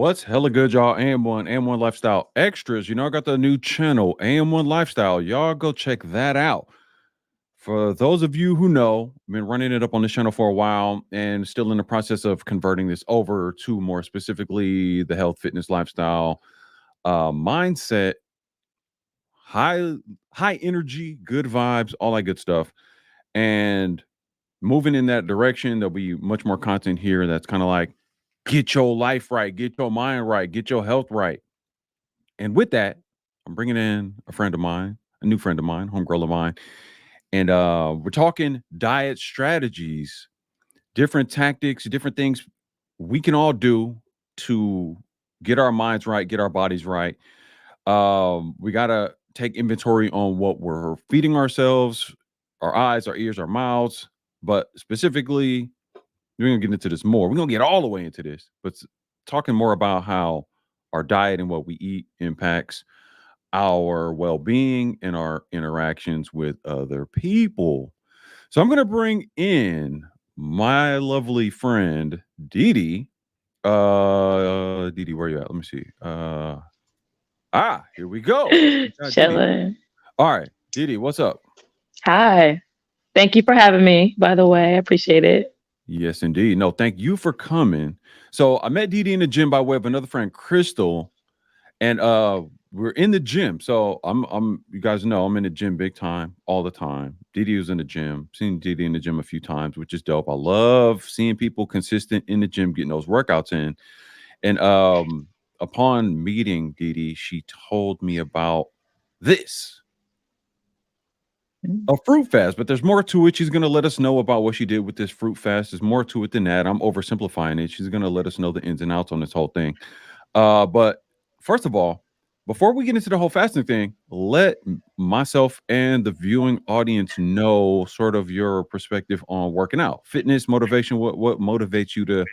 What's hella good, y'all? AM1 Lifestyle Extras. I got the new channel, AM1 Lifestyle. Y'all go check that out. For those of you who know, I've been running it up on this channel for a while and still in the process of converting this over to more specifically the health, fitness, lifestyle, mindset, high energy, good vibes, all that good stuff. And moving in that direction, there'll be much more content here that's kind of like, get your life right, get your mind right, get your health right. And with that, I'm bringing in a friend of mine, a new friend of mine, homegirl of mine. And we're talking diet strategies, different tactics, different things we can all do to get our minds right, get our bodies right. We got to take inventory on what we're feeding ourselves, our eyes, our ears, our mouths. But specifically, we're going to get into this more. We're going to get all the way into this, but talking more about how our diet and what we eat impacts our well-being and our interactions with other people. So I'm going to bring in my lovely friend, Dee-Dee. Dee-Dee, where you at? Let me see. Here we go. Chilling. All right, Dee-Dee, what's up? Hi. Thank you for having me, by the way. I appreciate it. Yes, indeed. No, thank you for coming. So I met Dee-Dee in the gym by way of another friend, Crystal, and we're in the gym. So I'm you guys know I'm in the gym big time all the time. Dee-Dee was in the gym. Seen Dee-Dee in the gym a few times, which is dope. I love seeing people consistent in the gym getting those workouts in. And upon meeting Dee-Dee, she told me about this. A fruit fast, but there's more to it. She's going to let us know about what she did with this fruit fast. There's more to it than that. I'm oversimplifying it. She's going to let us know the ins and outs on this whole thing. But first of all, before we get into the whole fasting thing, let myself and the viewing audience know sort of your perspective on working out, fitness, motivation. What motivates you to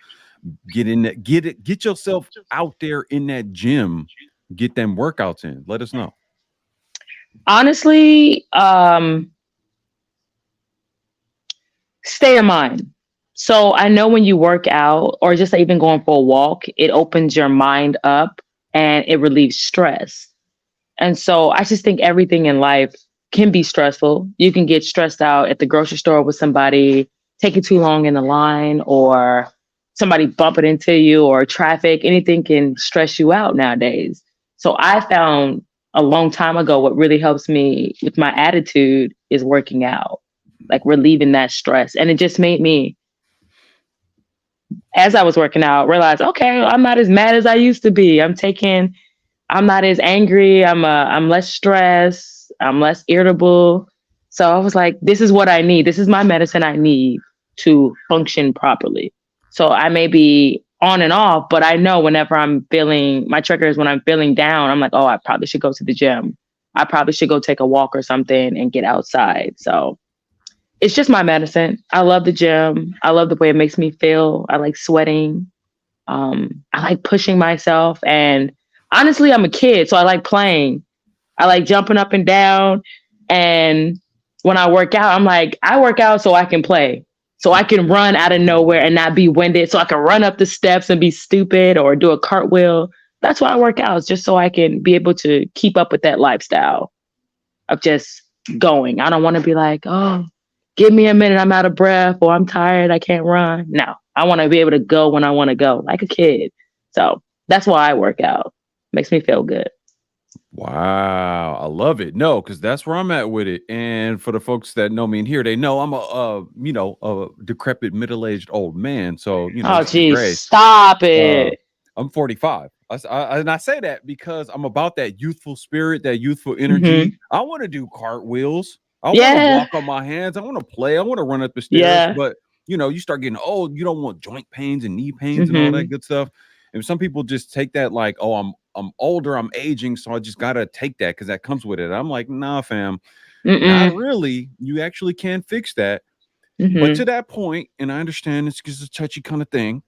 get in that, get yourself out there in that gym, get them workouts in? Let us know. Honestly, stay in mind. So I know when you work out or just even going for a walk, it opens your mind up and it relieves stress. And so I just think everything in life can be stressful. You can get stressed out at the grocery store with somebody, taking too long in the line, or somebody bumping into you, or traffic. Anything can stress you out nowadays. So I found a long time ago what really helps me with my attitude is working out, like relieving that stress. And it just made me, as I was working out, realize, okay, I'm not as mad as I used to be. I'm not as angry. I'm less stressed. I'm less irritable. So I was like, this is what I need. This is my medicine I need to function properly. So I may be on and off, but I know whenever I'm feeling, my trigger is when I'm feeling down, I'm like, oh, I probably should go to the gym. I probably should go take a walk or something and get outside. So it's just my medicine. I love the gym. I love the way it makes me feel. I like sweating. I like pushing myself. And honestly, I'm a kid, so I like playing. I like jumping up and down. And when I work out, I'm like, I work out so I can play. So I can run out of nowhere and not be winded. So I can run up the steps and be stupid or do a cartwheel. That's why I work out, just so I can be able to keep up with that lifestyle of just going. I don't want to be like, oh, give me a minute, I'm out of breath, or I'm tired, I can't run. No, I want to be able to go when I want to go, like a kid. So that's why I work out. Makes me feel good. Wow, I love it. No, because that's where I'm at with it. And for the folks that know me in here, they know I'm a decrepit middle-aged old man. So Oh, geez, great. stop it. I'm 45. And I say that because I'm about that youthful spirit, that youthful energy. I want to do cartwheels. I want to walk on my hands. I want to play. I want to run up the stairs. Yeah. But you start getting old. You don't want joint pains and knee pains and all that good stuff. And some people just take that like, oh, I'm older, I'm aging, so I just gotta take that because that comes with it. I'm like, nah, fam, not really. You actually can fix that. But to that point, and I understand it's just a touchy kind of thing.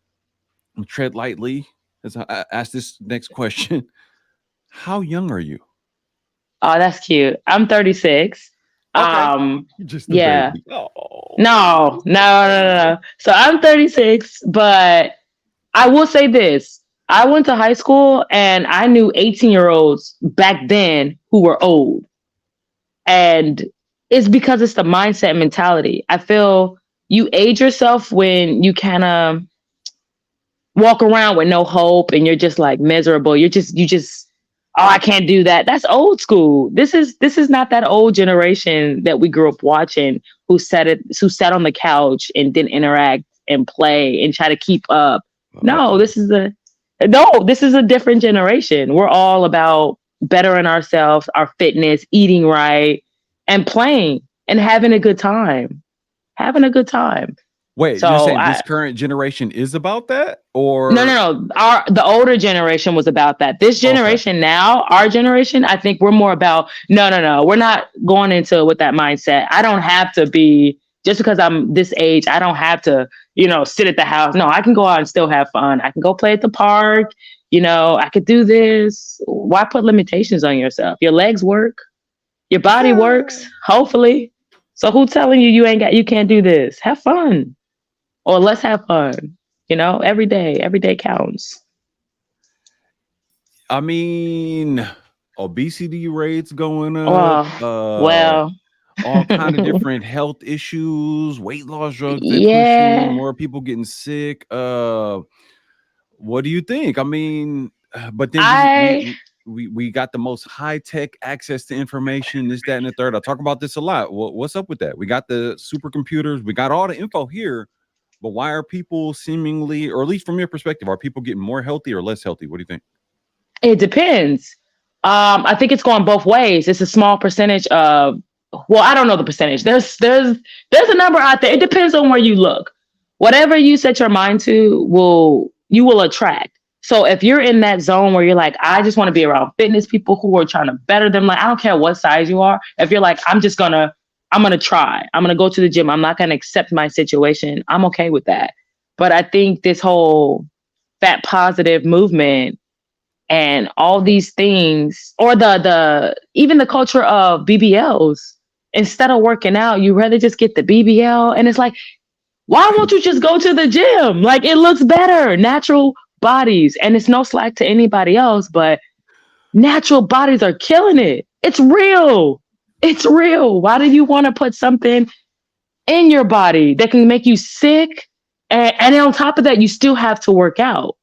I'm tread lightly as I ask this next question. How young are you? Oh, that's cute. I'm 36. Okay. Just a baby. Oh. No. So I'm 36, but I will say this. I went to high school and I knew 18-year-olds back then who were old. And it's because it's the mindset mentality. I feel you age yourself when you kind of walk around with no hope and you're just like miserable. Oh, I can't do that. That's old school. This is not that old generation that we grew up watching who sat on the couch and didn't interact and play and try to keep up. No, this is a different generation. We're all about bettering ourselves, our fitness, eating right, and playing and having a good time. Having a good time. Wait, you're So saying this current generation is about that, or no. The older generation was about that. This okay? generation now, our generation, I think we're more about no. We're not going into it with that mindset. I don't have to be just because I'm this age. I don't have to, sit at the house. No, I can go out and still have fun. I can go play at the park. I could do this. Why put limitations on yourself? Your legs work. Your body works. Hopefully. So who's telling you can't do this? Have fun. Or let's have fun, every day counts. I mean, obesity rates going up, Well, all kind of different health issues, weight loss drugs they yeah. pushing, more people getting sick. What do you think? I mean, but then we got the most high-tech access to information, this, that, and the third. I talk about this a lot. What's up with that? We got the supercomputers, we got all the info here. But why are people seemingly, or at least from your perspective, are people getting more healthy or less healthy? What do you think? It depends. I think it's going both ways. It's a small percentage of, well, I don't know the percentage. There's a number out there. It depends on where you look. Whatever you set your mind to you will attract. So if you're in that zone where you're like, I just want to be around fitness people who are trying to better them, like I don't care what size you are. If you're like, I'm going to try. I'm going to go to the gym. I'm not going to accept my situation. I'm okay with that. But I think this whole fat positive movement and all these things, or even the culture of BBLs, instead of working out, you rather just get the BBL. And it's like, why won't you just go to the gym? Like, it looks better. Natural bodies. And it's no slack to anybody else, but natural bodies are killing it. It's real. It's real. Why do you want to put something in your body that can make you sick? And on top of that, you still have to work out.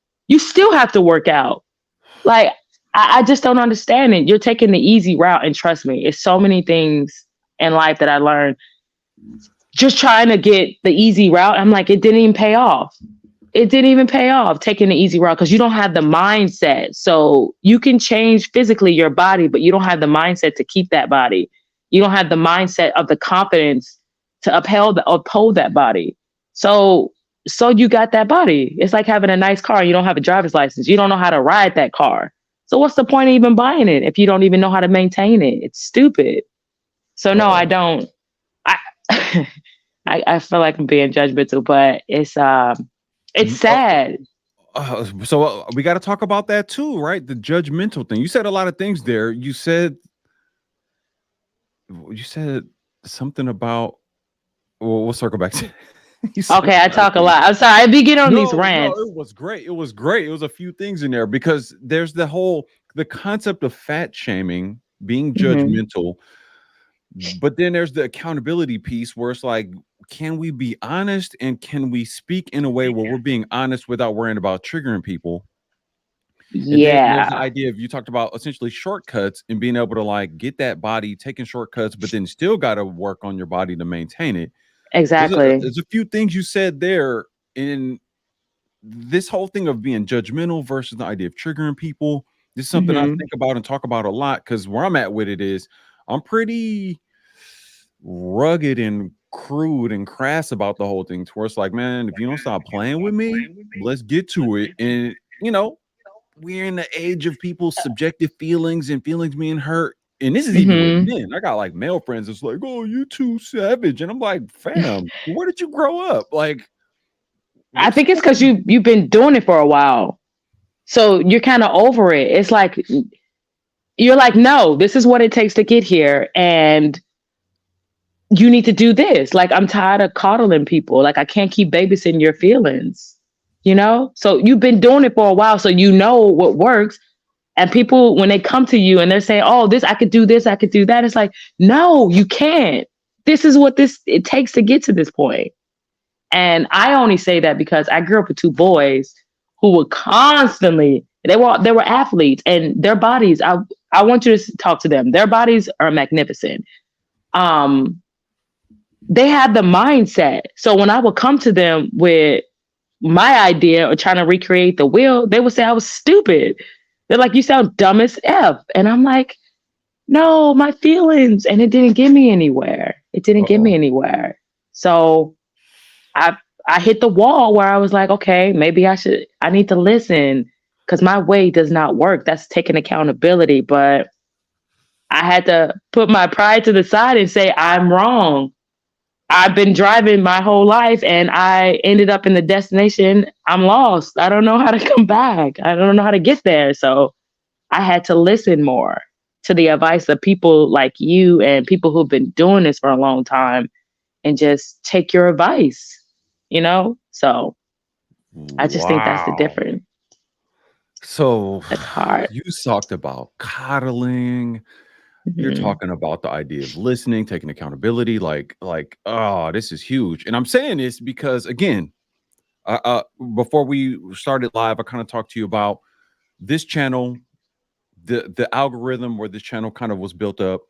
Like, I just don't understand it. You're taking the easy route. And trust me, it's so many things in life that I learned just trying to get the easy route. I'm like, it didn't even pay off. Taking the easy route because you don't have the mindset. So you can change physically your body, but you don't have the mindset to keep that body. You don't have the mindset of the confidence to uphold that body. So you got that body. It's like having a nice car. You don't have a driver's license. You don't know how to ride that car. So what's the point of even buying it if you don't even know how to maintain it? It's stupid. So no, I don't. I feel like I'm being judgmental, but it's sad. So we got to talk about that too, right? The judgmental thing. You said a lot of things there. You said something about. Well, we'll circle back to. Okay, I talk a lot. I'm sorry. I be getting on these rants. No, it was great. It was a few things in there because there's the concept of fat shaming, being judgmental, but then there's the accountability piece where it's like, can we be honest and can we speak in a way where we're being honest without worrying about triggering people? Yeah. And then there's the idea of, you talked about essentially shortcuts and being able to like get that body, taking shortcuts, but then still got to work on your body to maintain it. Exactly. There's a few things you said there in this whole thing of being judgmental versus the idea of triggering people. This is something I think about and talk about a lot because where I'm at with it is I'm pretty rugged and crude and crass about the whole thing, to where it's like, man, if you don't stop playing with me, let's get to it. And we're in the age of people's subjective feelings and feelings being hurt. And this is even with men. I got like male friends that's like, oh, you too savage. And I'm like, fam, where did you grow up? Like, I think it's because you've been doing it for a while. So you're kind of over it. It's like, you're like, no, this is what it takes to get here. And you need to do this. Like, I'm tired of coddling people. Like, I can't keep babysitting your feelings. you know? So you've been doing it for a while, so you know what works. And people, when they come to you and they're saying, oh, I could do this, I could do that. It's like, no, you can't. This is what it takes to get to this point. And I only say that because I grew up with two boys who were constantly, they were athletes, and their bodies, I want you to talk to them. Their bodies are magnificent. They had the mindset. So when I would come to them with my idea or trying to recreate the wheel, they would say I was stupid. They're like, you sound dumb as F. And I'm like, no, my feelings. And it didn't get me anywhere. It didn't get me anywhere. So I hit the wall where I was like, okay, maybe I need to listen, because my way does not work. That's taking accountability. But I had to put my pride to the side and say, I'm wrong. I've been driving my whole life and I ended up in the destination. I'm lost. I don't know how to come back. I don't know how to get there. So I had to listen more to the advice of people like you and people who've been doing this for a long time, and just take your advice, you know? So I just think that's the difference. So it's hard. You talked about coddling. You're talking about the idea of listening, taking accountability, like, oh, this is huge. And I'm saying this because, again, before we started live, I kind of talked to you about this channel, the algorithm where this channel kind of was built up,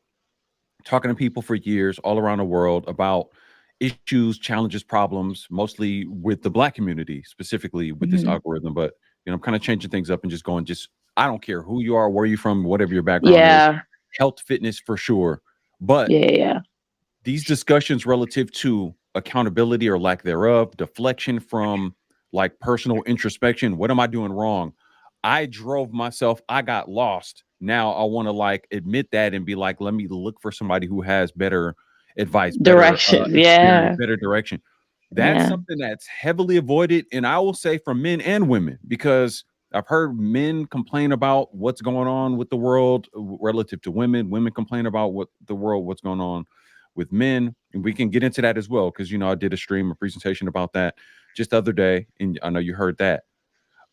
talking to people for years all around the world about issues, challenges, problems, mostly with the Black community, specifically with this algorithm. But, you know, I'm kind of changing things up and just going, I don't care who you are, where you're from, whatever your background is. Health, fitness for sure. But these discussions relative to accountability or lack thereof, deflection from like personal introspection. What am I doing wrong? I drove myself. I got lost. Now I want to like admit that and be like, let me look for somebody who has better advice, direction. Better direction. That's something that's heavily avoided. And I will say from men and women, because I've heard men complain about what's going on with the world relative to women. Women complain about what's going on with men. And we can get into that as well, because, you know, I did a presentation about that just the other day. And I know you heard that.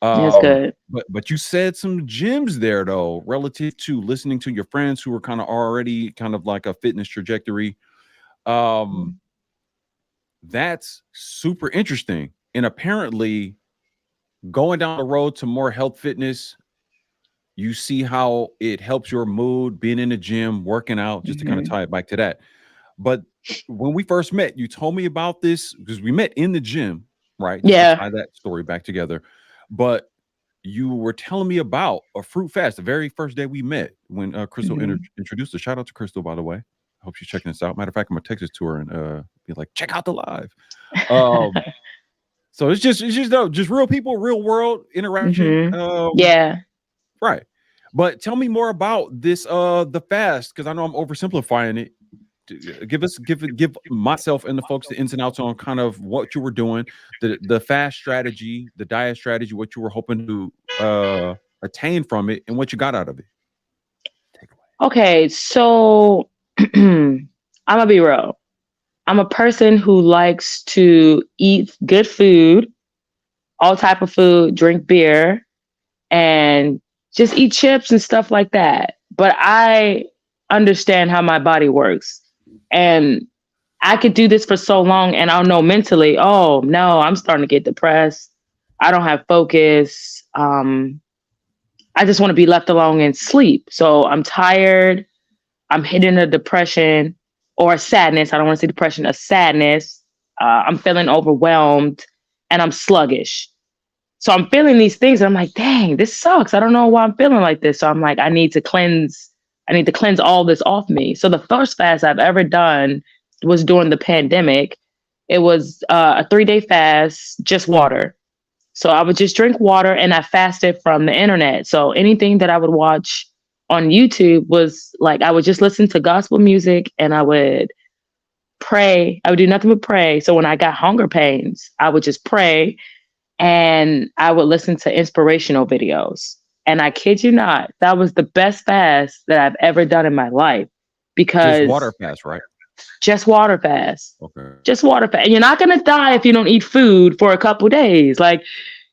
That's good. But you said some gems there, though, relative to listening to your friends who were kind of already kind of like a fitness trajectory. That's super interesting. And apparently, going down the road to more health, fitness, you see how it helps your mood, being in the gym, working out, just to kind of tie it back to that. But when we first met, you told me about this because we met in the gym, right? Just to tie that story back together. But you were telling me about a fruit fast the very first day we met when Crystal introduced us. Shout out to Crystal, by the way. I hope she's checking this out. Matter of fact, I'm gonna text this to her and be like, check out the live. So it's just real people, real world interaction. Right. But tell me more about this the fast, because I know I'm oversimplifying it. Give myself and the folks the ins and outs on kind of what you were doing, the fast strategy, the diet strategy, what you were hoping to attain from it, and what you got out of it. Okay, so I'm gonna be real. I'm a person who likes to eat good food, all type of food, drink beer, and just eat chips and stuff like that. But I understand how my body works. And I could do this for so long and I'll know mentally, oh no, I'm starting to get depressed. I don't have focus. I just want to be left alone and sleep. So I'm tired. I'm hitting a depression or a sadness. I don't want to say depression, a sadness. I'm feeling overwhelmed and I'm sluggish. So I'm feeling these things. And I'm like, dang, this sucks. I don't know why I'm feeling like this. So I'm like, I need to cleanse all this off me. So the first fast I've ever done was during the pandemic. It was a 3-day fast, just water. So I would just drink water and I fasted from the internet. So anything that I would watch on YouTube was like, I would just listen to gospel music and I would pray. I would do nothing but pray. So when I got hunger pains, I would just pray and I would listen to inspirational videos. And I kid you not, that was the best fast that I've ever done in my life. Because just water fast, right? Just water fast. Okay. Just water fast. And you're not gonna die if you don't eat food for a couple days. Like,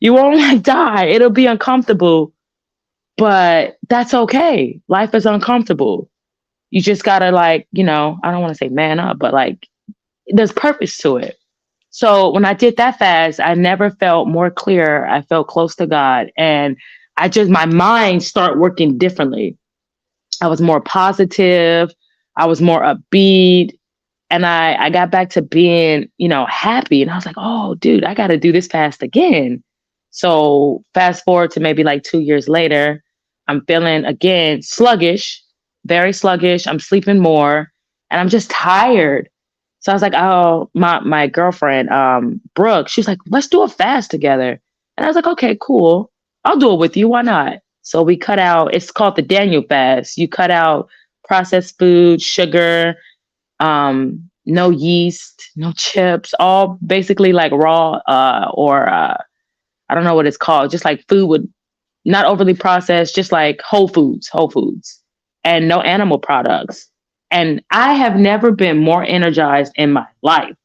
You won't like die. It'll be uncomfortable, but that's okay. Life is uncomfortable. You just gotta like, I don't want to say man up, but like there's purpose to it. So when I did that fast, I never felt more clear. I felt close to God, and my mind started working differently. I was more positive. I was more upbeat. And I got back to being, happy. And I was like, oh, dude, I got to do this fast again. So fast forward to maybe like 2 years later, I'm feeling again sluggish, very sluggish. I'm sleeping more and I'm just tired. So I was like, oh, my girlfriend, Brooke, she was like, let's do a fast together. And I was like, okay, cool. I'll do it with you. Why not? So we cut out, it's called the Daniel fast. You cut out processed food, sugar, no yeast, no chips, all basically like raw, or I don't know what it's called, just like food with not overly processed, just like whole foods, and no animal products. And I have never been more energized in my life.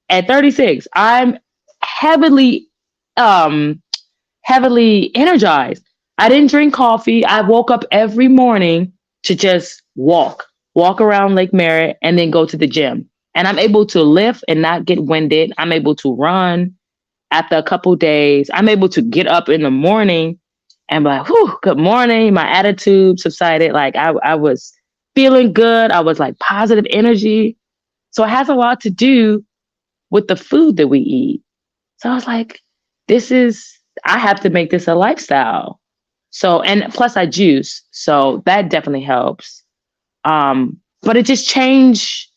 At 36, I'm heavily, heavily energized. I didn't drink coffee. I woke up every morning to just walk around Lake Merritt and then go to the gym. And I'm able to lift and not get winded. I'm able to run after a couple days. I'm able to get up in the morning and be like, whew, good morning. My attitude subsided. Like I was feeling good. I was like positive energy. So it has a lot to do with the food that we eat. So I was like, I have to make this a lifestyle. So, and plus I juice. So that definitely helps. But it just changed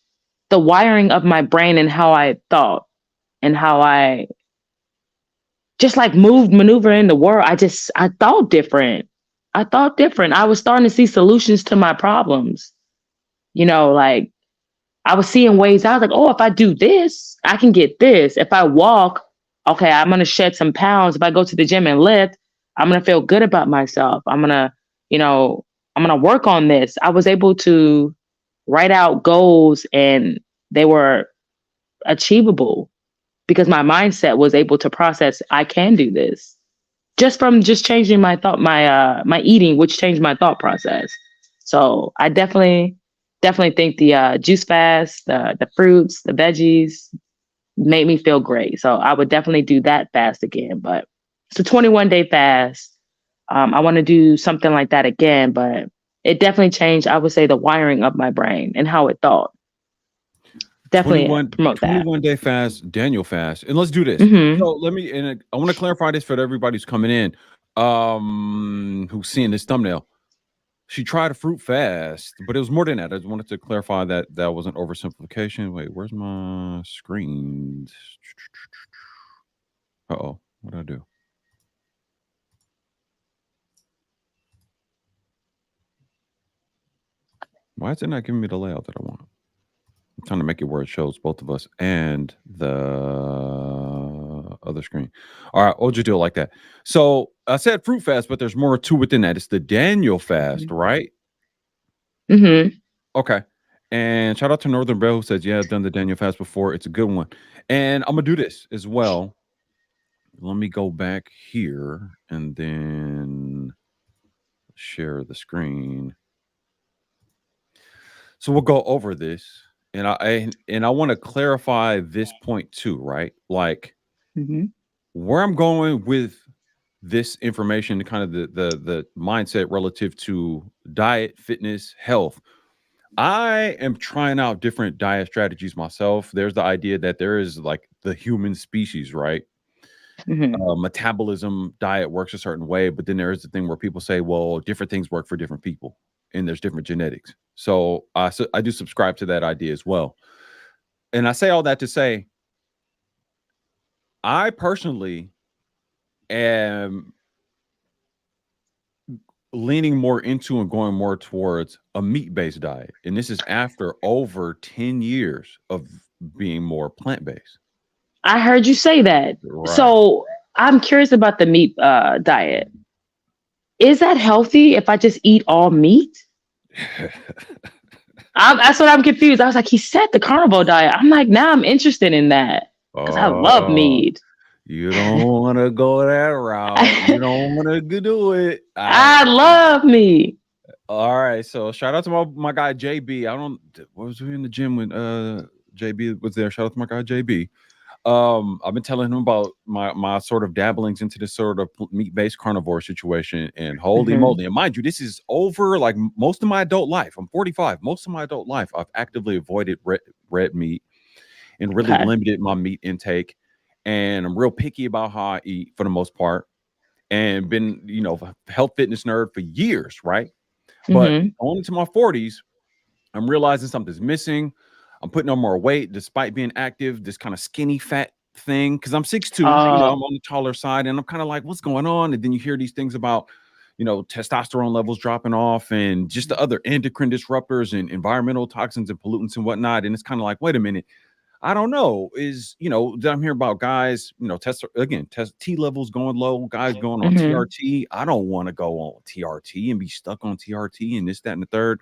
the wiring of my brain and how I thought and how I just like maneuver in the world. I thought different. I was starting to see solutions to my problems. Like I was seeing ways. I was like, oh, if I do this, I can get this. If I walk, okay, I'm going to shed some pounds. If I go to the gym and lift, I'm going to feel good about myself. I'm going to work on this. I was able to write out goals and they were achievable because my mindset was able to process, I can do this just from just changing my thought, my eating, which changed my thought process. So I definitely think the juice fast, the fruits, the veggies made me feel great. So I would definitely do that fast again, but it's a 21-day fast. I want to do something like that again, but it definitely changed, I would say, the wiring of my brain and how it thought. Definitely promote that. 21-day fast, Daniel fast. And let's do this. Mm-hmm. So I want to clarify this for everybody who's coming in, who's seeing this thumbnail. She tried a fruit fast, but it was more than that. I just wanted to clarify that wasn't oversimplification. Wait, where's my screen? Uh-oh, what did I do? Why is it not giving me the layout that I want? I'm trying to make it where it shows both of us and the other screen. All right, we'll just do it like that. So I said fruit fast, but there's more to within that. It's the Daniel fast, right? Mm-hmm. Okay. And shout out to Northern Bell who says, yeah, I've done the Daniel fast before. It's a good one. And I'm going to do this as well. Let me go back here and then share the screen. So we'll go over this, and I want to clarify this point too, right? Like where I'm going with this information, kind of the mindset relative to diet, fitness, health. I am trying out different diet strategies myself. There's the idea that there is like the human species, right? Metabolism, diet works a certain way, but then there is the thing where people say, well, different things work for different people and there's different genetics. So I do subscribe to that idea as well. And I say all that to say, I personally am leaning more into and going more towards a meat-based diet. And this is after over 10 years of being more plant-based. I heard you say that. Right. So I'm curious about the meat diet. Is that healthy if I just eat all meat? That's what I'm confused. I was like, he said the carnivore diet. I'm like, now I'm interested in that because I love meat. You don't want to go that route. You don't want to do it. I love meat. All right. So shout out to my guy JB. I don't. What was we in the gym when JB was there? Shout out to my guy JB. I've been telling him about my sort of dabblings into this sort of meat-based carnivore situation, and holy Mhm. moly! And mind you, this is over like most of my adult life. I'm 45. Most of my adult life, I've actively avoided red meat and really Okay. limited my meat intake. And I'm real picky about how I eat for the most part, and been health fitness nerd for years, right? But Mhm. going into my 40s, I'm realizing something's missing. I'm putting on more weight despite being active, this kind of skinny fat thing. Cause I'm 6'2, Oh. I'm on the taller side, and I'm kind of like, what's going on? And then you hear these things about, testosterone levels dropping off and just the other endocrine disruptors and environmental toxins and pollutants and whatnot. And it's kind of like, wait a minute. I don't know. That I'm hearing about guys, test T levels going low, guys going on Mhm. TRT. I don't want to go on TRT and be stuck on TRT and this, that, and the third.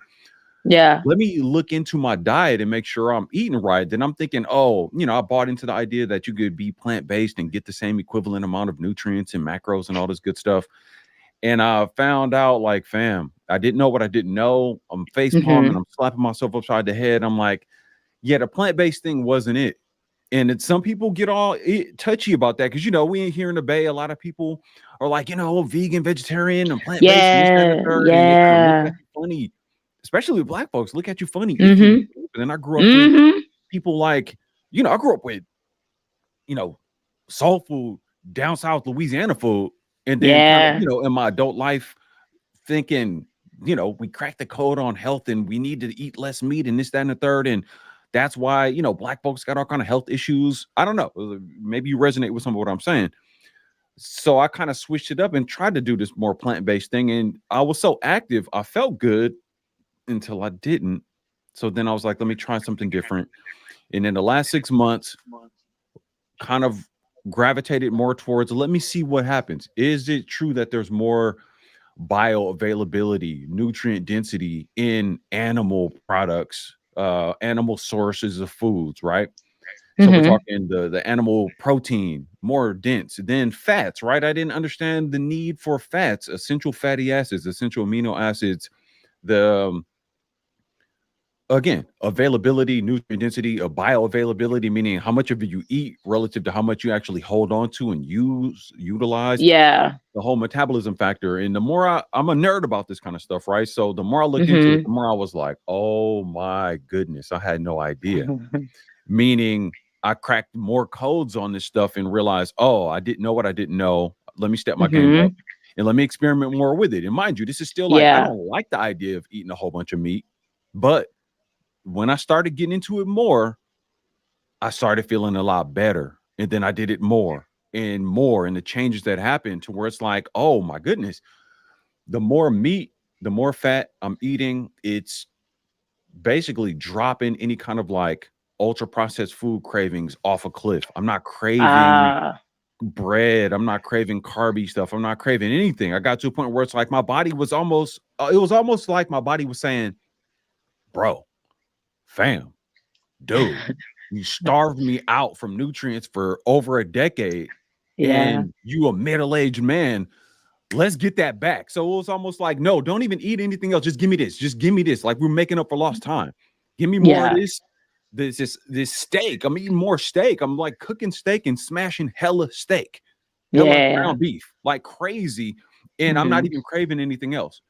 Yeah. Let me look into my diet and make sure I'm eating right. Then I'm thinking, oh, I bought into the idea that you could be plant-based and get the same equivalent amount of nutrients and macros and all this good stuff. And I found out, like, fam, I didn't know what I didn't know. I'm face palming, Mhm. I'm slapping myself upside the head. I'm like, yeah, the plant-based thing wasn't it. And some people get all touchy about that because we ain't here in the Bay. A lot of people are like, vegan, vegetarian, and plant-based, and this, that, and the Yeah. third, and they kind of look Yeah. at you funny, especially with black folks. Look at you funny if you. Mhm. And then I grew up with Mhm. people like, I grew up with, you know, soul food, down south Louisiana food, and then kind of, Yeah. in my adult life, thinking, we cracked the code on health and we need to eat less meat and this, that, and the third. And that's why, black folks got all kind of health issues. I don't know. Maybe you resonate with some of what I'm saying. So I kind of switched it up and tried to do this more plant-based thing. And I was so active, I felt good until I didn't. So then I was like, let me try something different. And in the last 6 months, kind of gravitated more towards let me see what happens. Is it true that there's more bioavailability, nutrient density in animal products, animal sources of foods, right? So we're Mhm. talking the animal protein, more dense, then fats, right? I didn't understand the need for fats, essential fatty acids, essential amino acids, the again, availability, nutrient density, bioavailability, meaning how much of it you eat relative to how much you actually hold on to and utilize Yeah. the whole metabolism factor. And the more I'm a nerd about this kind of stuff, right? So the more I looked into it, Mhm. the more I was like, oh my goodness, I had no idea. Meaning I cracked more codes on this stuff and realized, oh, I didn't know what I didn't know. Let me step my game up Mhm. and let me experiment more with it. And mind you, this is still like, I Yeah. don't like the idea of eating a whole bunch of meat, but when I started getting into it more, I started feeling a lot better. And then I did it more and more. And the changes that happened to where it's like, oh my goodness, the more meat, the more fat I'm eating, it's basically dropping any kind of like ultra processed food cravings off a cliff. I'm not craving Ah. bread. I'm not craving carby stuff. I'm not craving anything. I got to a point where it's like my body was almost, it was almost like my body was saying, bro, fam, dude, you starved me out from nutrients for over a decade Yeah. and you a middle-aged man. Let's get that back. So it was almost like, no, don't even eat anything else. Just give me this. Just give me this. Like we're making up for lost time. Give me more of Yeah. this steak. I'm eating more steak. I'm like cooking steak and smashing hella steak, hella Yeah. ground beef, like crazy. And I'm not Mhm. even craving anything else.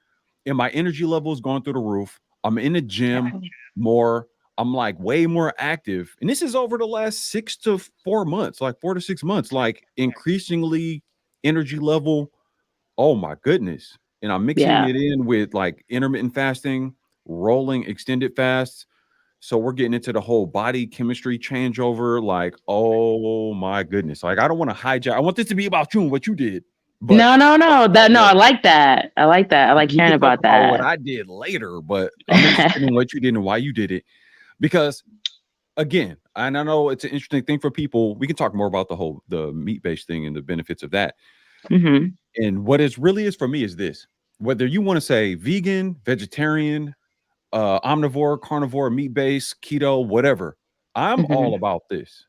And my energy level is going through the roof. I'm in the gym more. I'm like way more active. And this is over the last 6 to 4 months, like 4 to 6 months, like increasingly energy level. Oh my goodness. And I'm mixing Yeah. it in with like intermittent fasting, rolling extended fasts. So we're getting into the whole body chemistry changeover. Like, oh my goodness. Like, I don't want to hijack. I want this to be about you and what you did. But No, no, talk no. about That no, I what like that. I like that. I like we hearing can talk about about what that. I did later, but I'm interested in what you did and why you did it. Because again, and I know it's an interesting thing for people. We can talk more about the meat-based thing and the benefits of that. Mhm. And what it really is for me is this: whether you want to say vegan, vegetarian, omnivore, carnivore, meat-based, keto, whatever, I'm all Mhm. about this.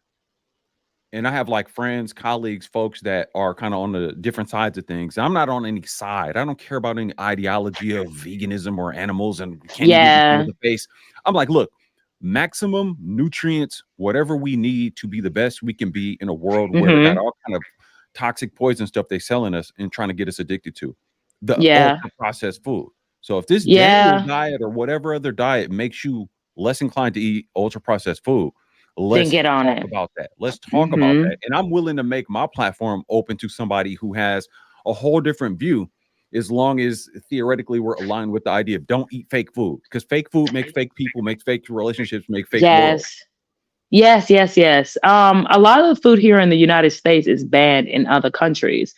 and I have like friends, colleagues, folks that are kind of on the different sides of things. I'm not on any side. I don't care about any ideology of veganism or animals and can you eat them in Yeah. the face. I'm like, look, maximum nutrients, whatever we need to be the best we can be in a world where they got Mhm. all kind of toxic poison stuff they selling us and trying to get us addicted to the Yeah. ultra processed food. So if this Daniel Yeah. diet or whatever other diet makes you less inclined to eat ultra processed food, Then let's get on talk it. about that. Let's talk about that. Mhm. And I'm willing to make my platform open to somebody who has a whole different view, as long as theoretically we're aligned with the idea of don't eat fake food, because fake food makes fake people, makes fake relationships, make fake world. Yes. Yes, yes, yes. A lot of the food here in the United States is banned in other countries.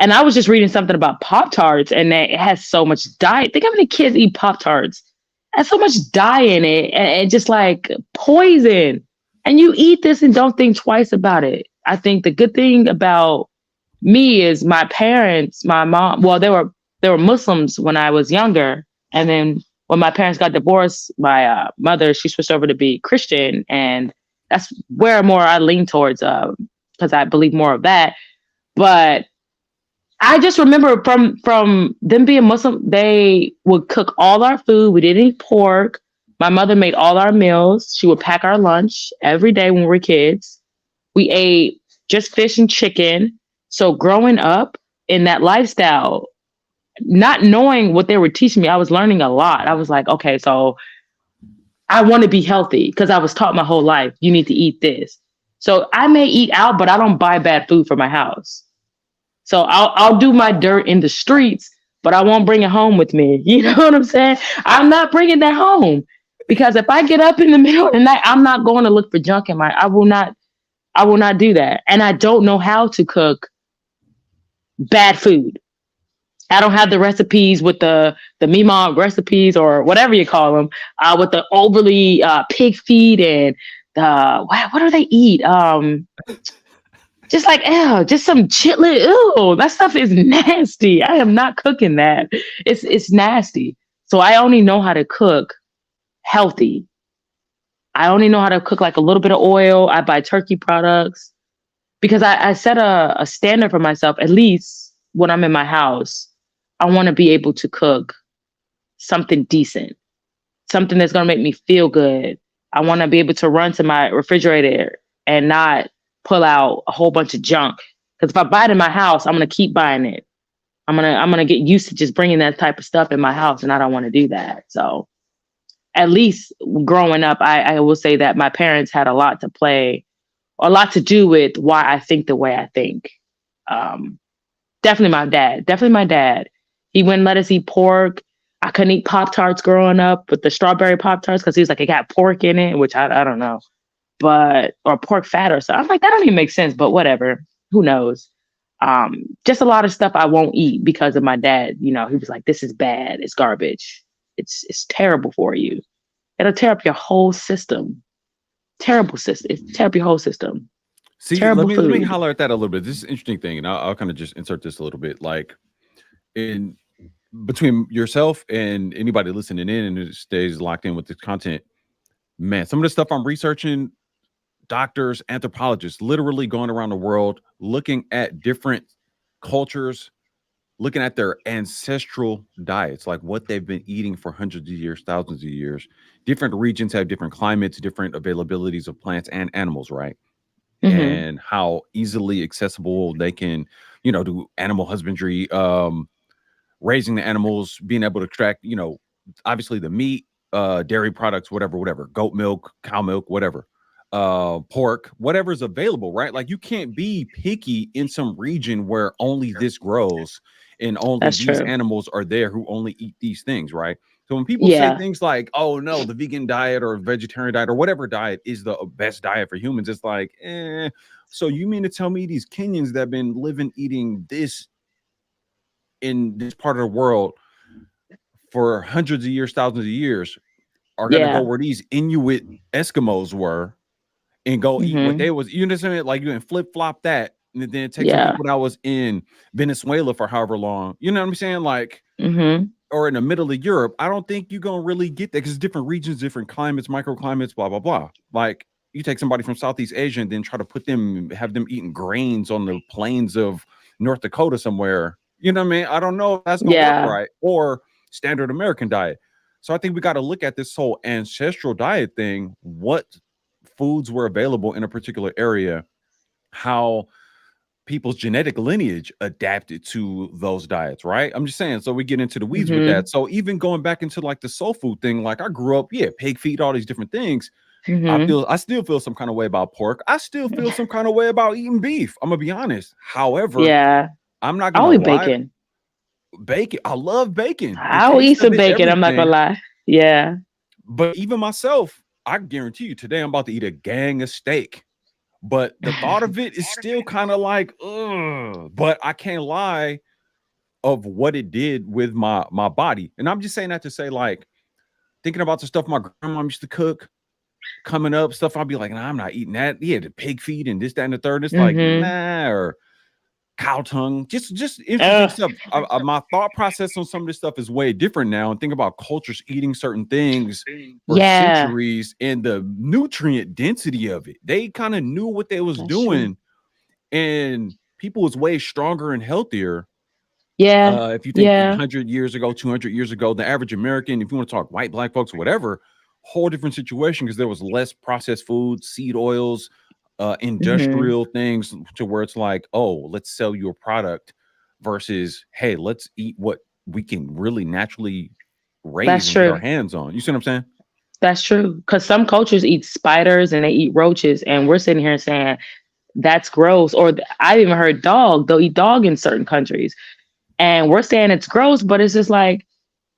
And I was just reading something about Pop Tarts, and it has so much dye. Think how many kids eat Pop Tarts. It has so much dye in it, and just like poison. And you eat this and don't think twice about it. I think the good thing about me is my parents, my mom. Well, they were Muslims when I was younger, and then when my parents got divorced, my mother she switched over to be Christian, and that's where more I lean towards, because I believe more of that. But I just remember from them being Muslim, they would cook all our food. We didn't eat pork. My mother made all our meals. She would pack our lunch every day when we were kids. We ate just fish and chicken. So growing up in that lifestyle, not knowing what they were teaching me, I was learning a lot. I was like, okay, so I want to be healthy because I was taught my whole life, you need to eat this. So I may eat out, but I don't buy bad food for my house. So I'll do my dirt in the streets, but I won't bring it home with me. You know what I'm saying? I'm not bringing that home because if I get up in the middle of the night, I'm not going to look for junk in my. I will not do that. And I don't know how to cook bad food. I don't have the recipes with the Mima recipes or whatever you call them, with the overly pig feet and the what do they eat? Just like, ew, just some chitlin. Ew, that stuff is nasty. I am not cooking that. It's nasty. So I only know how to cook healthy. I only know how to cook like a little bit of oil. I buy turkey products because I set a standard for myself. At least when I'm in my house, I want to be able to cook something decent, something that's gonna make me feel good. I want to be able to run to my refrigerator and not pull out a whole bunch of junk. Because if I buy it in my house, I'm gonna keep buying it. I'm gonna get used to just bringing that type of stuff in my house, and I don't want to do that. So at least growing up, I will say that my parents had a lot to play, a lot to do with why I think the way I think. Um, Definitely my dad. Definitely my dad. He wouldn't let us eat pork. I couldn't eat Pop Tarts growing up with the strawberry Pop Tarts because he was like, it got pork in it, which I don't know, but or pork fat or something. I'm like, that don't even make sense, but whatever. Who knows? Just a lot of stuff I won't eat because of my dad. You know, he was like, this is bad. It's garbage. It's terrible for you. It'll tear up your whole system. Terrible system. It tear up your whole system. See, Terrible let me food. holler at that a little bit. This is an interesting thing, and I'll kind of just insert this a little bit. Like in between yourself and anybody listening in and who stays locked in with this content, man, some of the stuff I'm researching, doctors, anthropologists, literally going around the world looking at different cultures, looking at their ancestral diets, like what they've been eating for hundreds of years, thousands of years. Different regions have different climates, different availabilities of plants and animals, right? Hmm. And how easily accessible they can, do animal husbandry, raising the animals, being able to extract, obviously the meat, dairy products, whatever, goat milk, cow milk, whatever, pork, whatever's available, right? Like you can't be picky in some region where only this grows and only That's these true. animals are there who only eat these things, right? So when people say Yeah. things like, oh no, the vegan diet or vegetarian diet or whatever diet is the best diet for humans, it's like, so you mean to tell me these Kenyans that have been living eating this in this part of the world for hundreds of years, thousands of years, are gonna go Yeah. where these Inuit Eskimos were and go eat what Hmm. they was, you know what I'm saying? Like you can flip flop that and then take some Yeah. people that was in Venezuela for however long, you know what I'm saying? Like, Hmm. or in the middle of Europe, I don't think you're gonna really get that because different regions, different climates, microclimates, blah, blah, blah. Like, You take somebody from Southeast Asia and then try to have them eating grains on the plains of North Dakota somewhere. You know what I mean? I don't know if that's gonna work Yeah. right, or standard American diet. So I think we got to look at this whole ancestral diet thing. What foods were available in a particular area, how people's genetic lineage adapted to those diets, right? I'm just saying. So we get into the weeds with Mm-hmm. that. So even going back into like the soul food thing, like I grew up, yeah, pig feet, all these different things. Mm-hmm. I still feel some kind of way about pork. I still feel some kind of way about eating beef. I'm gonna be honest. However, Yeah. I'm not gonna I'll eat lie. bacon. Bacon, I love bacon. The I'll eat taste of some it, bacon. I'm not gonna everything. lie. Yeah. But even myself, I guarantee you, today I'm about to eat a gang of steak. But the thought of it is still kind of like, ugh. But I can't lie of what it did with my body. And I'm just saying that to say, like, thinking about the stuff my grandma used to cook coming up, stuff I'll be like, nah, I'm not eating that. Yeah, the pig feet and this, that, and the third. It's like, Mm-hmm. nah, or cow tongue, just interesting Ugh. stuff. My thought process on some of this stuff is way different now. And think about cultures eating certain things for Yeah. centuries and the nutrient density of it. They kind of knew what they was That's true. doing, and people was way stronger and healthier. Yeah. If you think Yeah. 100 years ago, 200 years ago, the average American, if you want to talk white, black folks, whatever, whole different situation because there was less processed food, seed oils, Mm-hmm. industrial things, to where it's like, oh, let's sell you a product versus, hey, let's eat what we can really naturally raise That's and get our true. hands on. You see what I'm saying? That's true. Because some cultures eat spiders and they eat roaches, and we're sitting here saying that's gross. Or I've even heard dog. They'll eat dog in certain countries, and we're saying it's gross, but it's just like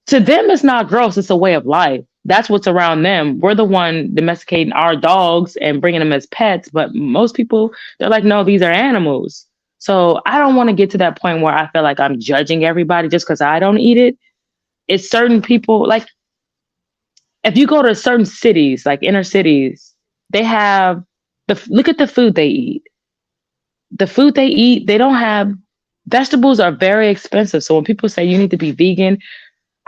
to them, it's not gross. It's a way of life. That's what's around them. We're the one domesticating our dogs and bringing them as pets, but most people they're like, no, these are animals. So I don't want to get to that point where I feel like I'm judging everybody just because I don't eat it. It's certain people like if you go to certain cities, like inner cities, they have look at the food they eat. The food they eat, they don't have vegetables are very expensive. So when people say you need to be vegan,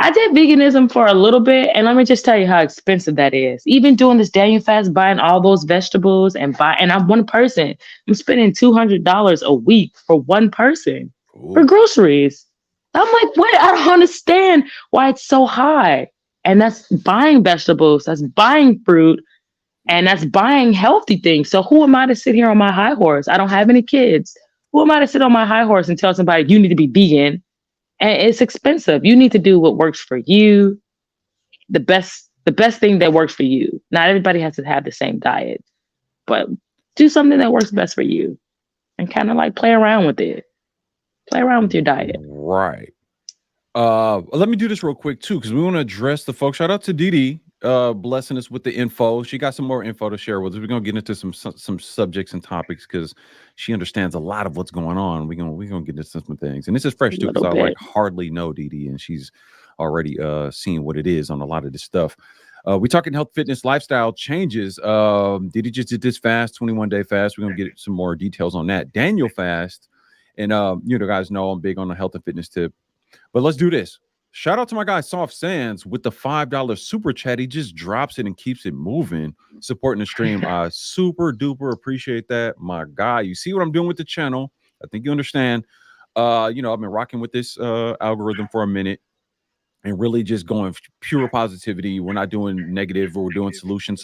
I did veganism for a little bit, and let me just tell you how expensive that is. Even doing this Daniel fast, buying all those vegetables and I'm one person. I'm spending $200 a week for one person for Ooh. groceries. I'm like, what? I don't understand why it's so high. And that's buying vegetables, that's buying fruit, and that's buying healthy things. So who am I to sit here on my high horse? I don't have any kids. Who am I to sit on my high horse and tell somebody you need to be vegan? And it's expensive. You need to do what works for you, the best thing that works for you. Not everybody has to have the same diet, but do something that works best for you and kind of like play around with it. Play around with your diet. Right. Let me do this real quick too, because we want to address the folks. Shout out to DeeDee, blessing us with the info. She got some more info to share with us. We're gonna get into some subjects and topics because she understands a lot of what's going on. We're gonna get into some things, and this is A fresh too, because little I like bit. hardly know DeeDee, and she's already seeing what it is on a lot of this stuff. We talking health, fitness, lifestyle changes. DeeDee just did this fast, 21-day fast. We're gonna get some more details on that. Daniel fast, and you know, guys know I'm big on the health and fitness tip. But let's do this. Shout out to my guy Soft Sands with the $5 super chat. He just drops it and keeps it moving, supporting the stream. I super duper appreciate that, my guy. You see what I'm doing with the channel? I think you understand. You know, I've been rocking with this algorithm for a minute and really just going pure positivity. We're not doing negative, we're doing solution.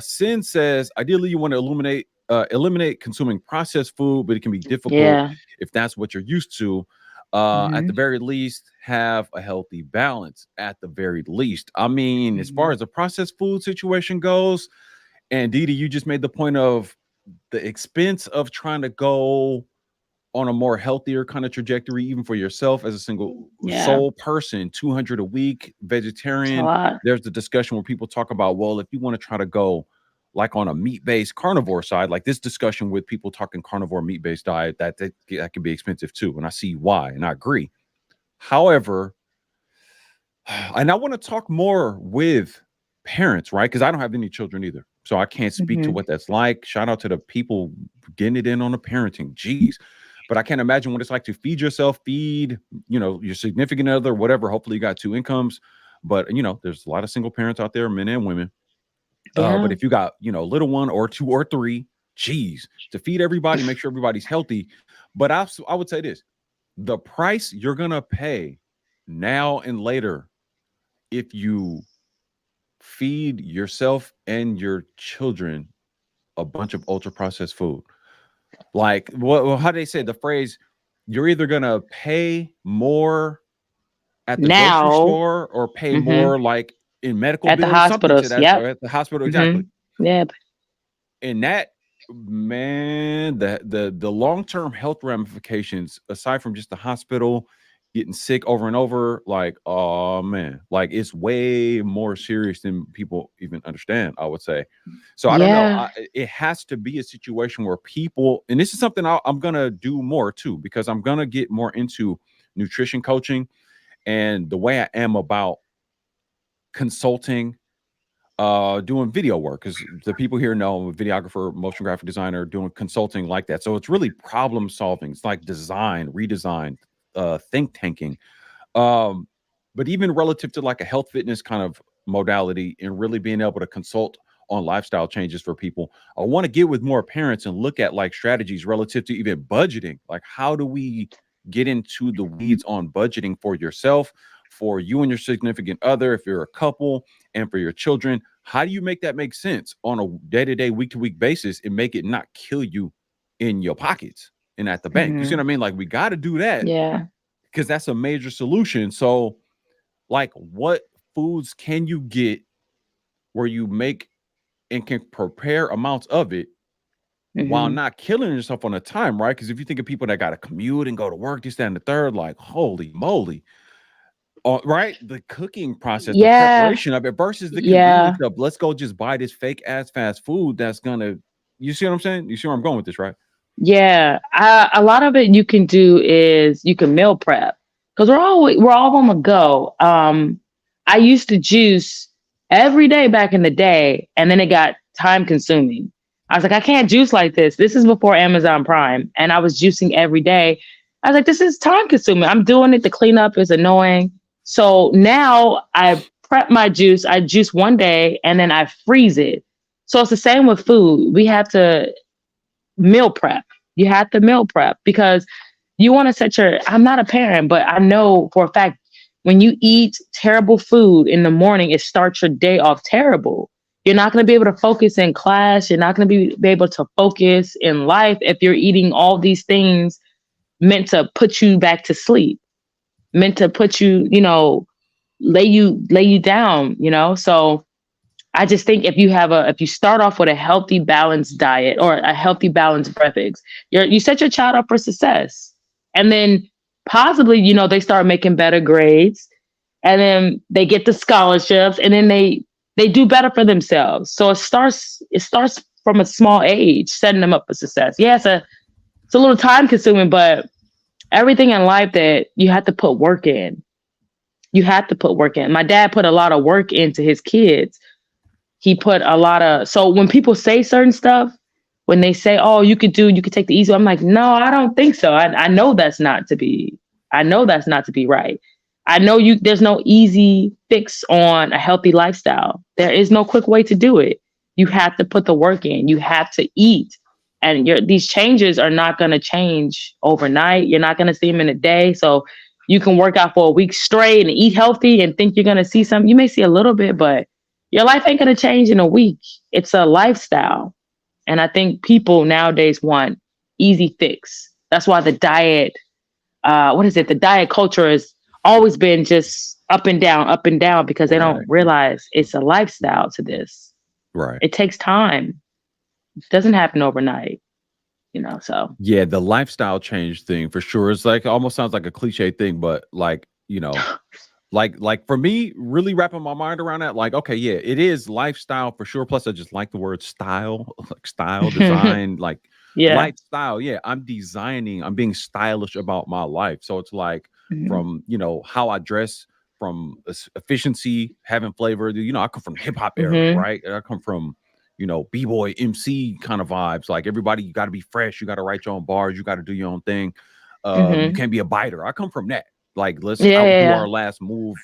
Sin says, ideally, you want to eliminate consuming processed food, but it can be difficult Yeah. if that's what you're used to. At the Hmm. very least, have a healthy balance. At the very least, I mean, as far as the processed food situation goes, and DeeDee, you just made the point of the expense of trying to go on a more healthier kind of trajectory, even for yourself as a single Yeah. sole person. 200 a week, It's a vegetarian. lot. There's the discussion where people talk about, well, if you want to try to go like on a meat-based carnivore side, like this discussion with people talking carnivore meat-based diet, that can be expensive too, and I see why, and I agree. However, and I want to talk more with parents, right? Because I don't have any children either, so I can't speak to Hmm. what that's like. Shout out to the people getting it in on the parenting. Jeez. But I can't imagine what it's like to feed yourself, feed, you know, your significant other, whatever. Hopefully you got two incomes. But, you know, there's a lot of single parents out there, men and women. But Yeah. if you got, little one or two or three, geez, to feed everybody, make sure everybody's healthy. But I would say this: the price you're gonna pay now and later if you feed yourself and your children a bunch of ultra processed food. Like, how do they say the phrase? You're either gonna pay more at the grocery Now, store or pay hmm more like in medical at the bills, something to hospitals. that, or Yep. at the hospital. hmm Exactly. Yeah. And that, man, the long-term health ramifications, aside from just the hospital, getting sick over and over, like, oh man, like it's way more serious than people even understand, I would say. So I don't know. Yeah. It has to be a situation where people, and this is something I'm gonna do more too, because I'm gonna get more into nutrition coaching and the way I am about consulting, doing video work, because the people here know I'm a videographer, motion graphic designer, doing consulting like that. So it's really problem solving. It's like design, redesign, think tanking. Um, but even relative to like a health fitness kind of modality and really being able to consult on lifestyle changes for people, I want to get with more parents and look at like strategies relative to even budgeting. Like, how do we get into the weeds on budgeting for yourself, for you and your significant other, if you're a couple, and for your children? How do you make that make sense on a day-to-day, week-to-week basis and make it not kill you in your pockets and at the bank? You see hmm what I mean? Like, we got to do that Yeah. because that's a major solution. So, like, what foods can you get where you make and can prepare amounts of it while hmm not killing yourself on the time, right? Because if you think of people that got to commute and go to work, this, that, and the third, like, holy moly. Right? The cooking process, the Yeah. preparation of it versus the convenience Yeah. of let's go just buy this fake ass fast food that's gonna, you see what I'm saying? You see where I'm going with this, right? Yeah. A lot of it you can do is you can meal prep because we're all on the go. I used to juice every day back in the day, and then it got time consuming. I was like, I can't juice like this. This is before Amazon Prime, and I was juicing every day. I was like, this is time consuming. I'm doing it. The cleanup is annoying. So now I prep my juice. I juice one day and then I freeze it. So it's the same with food. We have to meal prep. You have to meal prep because you want to set your. I'm not a parent, but I know for a fact when you eat terrible food in the morning, it starts your day off terrible. You're not going to be able to focus in class. You're not going to be able to focus in life if you're eating all these things meant to put you back to sleep, meant to put you, lay you down, So I just think if you start off with a healthy, balanced diet or a healthy, balanced breakfast, you set your child up for success. And then possibly, they start making better grades and then they get the scholarships and then they do better for themselves. So it starts from a small age, setting them up for success. Yeah, it's a little time consuming, but everything in life that you have to put work in, you have to put work in. My dad put a lot of work into his kids. He put a lot of, so when people say certain stuff, when they say, oh, you could take the easy, I'm like, no, I don't think so. I know I know that's not to be right. I know there's no easy fix on a healthy lifestyle. There is no quick way to do it. You have to put the work in. You have to eat. And these changes are not going to change overnight. You're not going to see them in a day. So you can work out for a week straight and eat healthy and think you're going to see something. You may see a little bit, but your life ain't going to change in a week. It's a lifestyle. And I think people nowadays want easy fix. That's why the diet, the diet culture has always been just up and down because they don't Right. realize it's a lifestyle to this. Right. It takes time. It doesn't happen overnight, so. Yeah, the lifestyle change thing for sure. It's like almost sounds like a cliche thing, but like, like for me, really wrapping my mind around that, like, okay, yeah, it is lifestyle for sure. Plus, I just like the word style, like style, design, like Yeah. lifestyle. Yeah, I'm being stylish about my life. So it's like Mhm. from, how I dress, from efficiency, having flavor. I come from the hip hop era, Mhm. right? I come from, B-boy MC kind of vibes. Like everybody, you got to be fresh. You got to write your own bars. You got to do your own thing. You Mhm. can't be a biter. I come from that. Like, let's Yeah, yeah, outdo yeah. our last move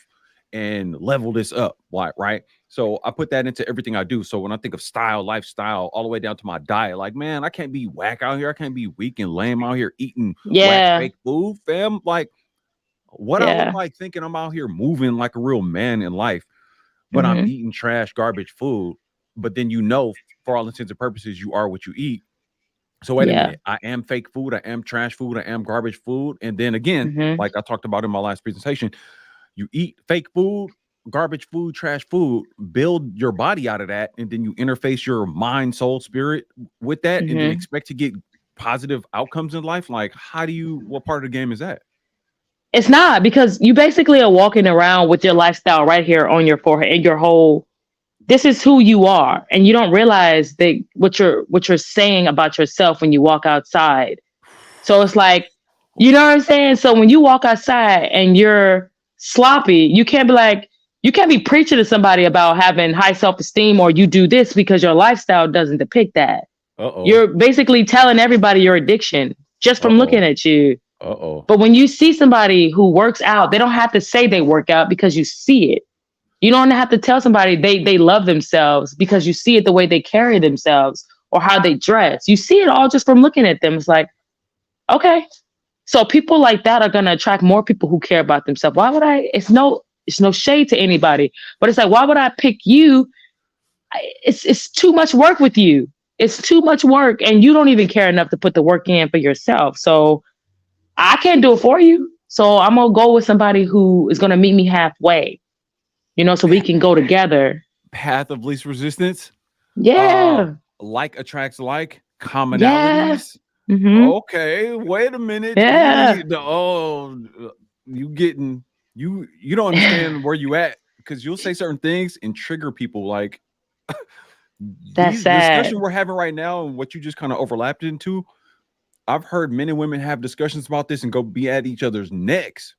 and level this up. Right. So I put that into everything I do. So when I think of style, lifestyle, all the way down to my diet, like, man, I can't be whack out here. I can't be weak and lame out here eating whack Yeah. fake food, fam. Like, what I look Yeah. like thinking I'm out here moving like a real man in life, but I'm Hmm. eating trash, garbage food. But then, you know, for all intents and purposes, you are what you eat. So wait a Yeah. minute. I am fake food. I am trash food. I am garbage food. And then again, Hmm. like I talked about in my last presentation, you eat fake food, garbage food, trash food, build your body out of that, and then you interface your mind, soul, spirit with that, and then Hmm. expect to get positive outcomes in life. Like, how do you, what part of the game is that? It's not, because you basically are walking around with your lifestyle right here on your forehead and your whole, this is who you are. And you don't realize that what you're saying about yourself when you walk outside. So it's like, you know what I'm saying? So when you walk outside and you're sloppy, you can't be preaching to somebody about having high self-esteem or you do this, because your lifestyle doesn't depict that. Uh-oh. You're basically telling everybody your addiction just from looking Uh-oh. at you. Uh-oh. But when you see somebody who works out, they don't have to say they work out, because you see it. You don't have to tell somebody they love themselves, because you see it the way they carry themselves or how they dress. You see it all just from looking at them. It's like, okay. So people like that are gonna attract more people who care about themselves. Why would I? It's no shade to anybody, but it's like, why would I pick you? It's too much work with you. It's too much work, and you don't even care enough to put the work in for yourself. So I can't do it for you. So I'm gonna go with somebody who is gonna meet me halfway, so we can go together. Path of least resistance. Uh, Yeah. like attracts like, Yeah. commonalities. Hmm. Okay, wait a minute. Yeah. You getting, you don't understand where you at, because you'll say certain things and trigger people. Like, That's these discussion sad. we're having right now and what you just kind of overlapped into, I've heard men and women have discussions about this and go be at each other's necks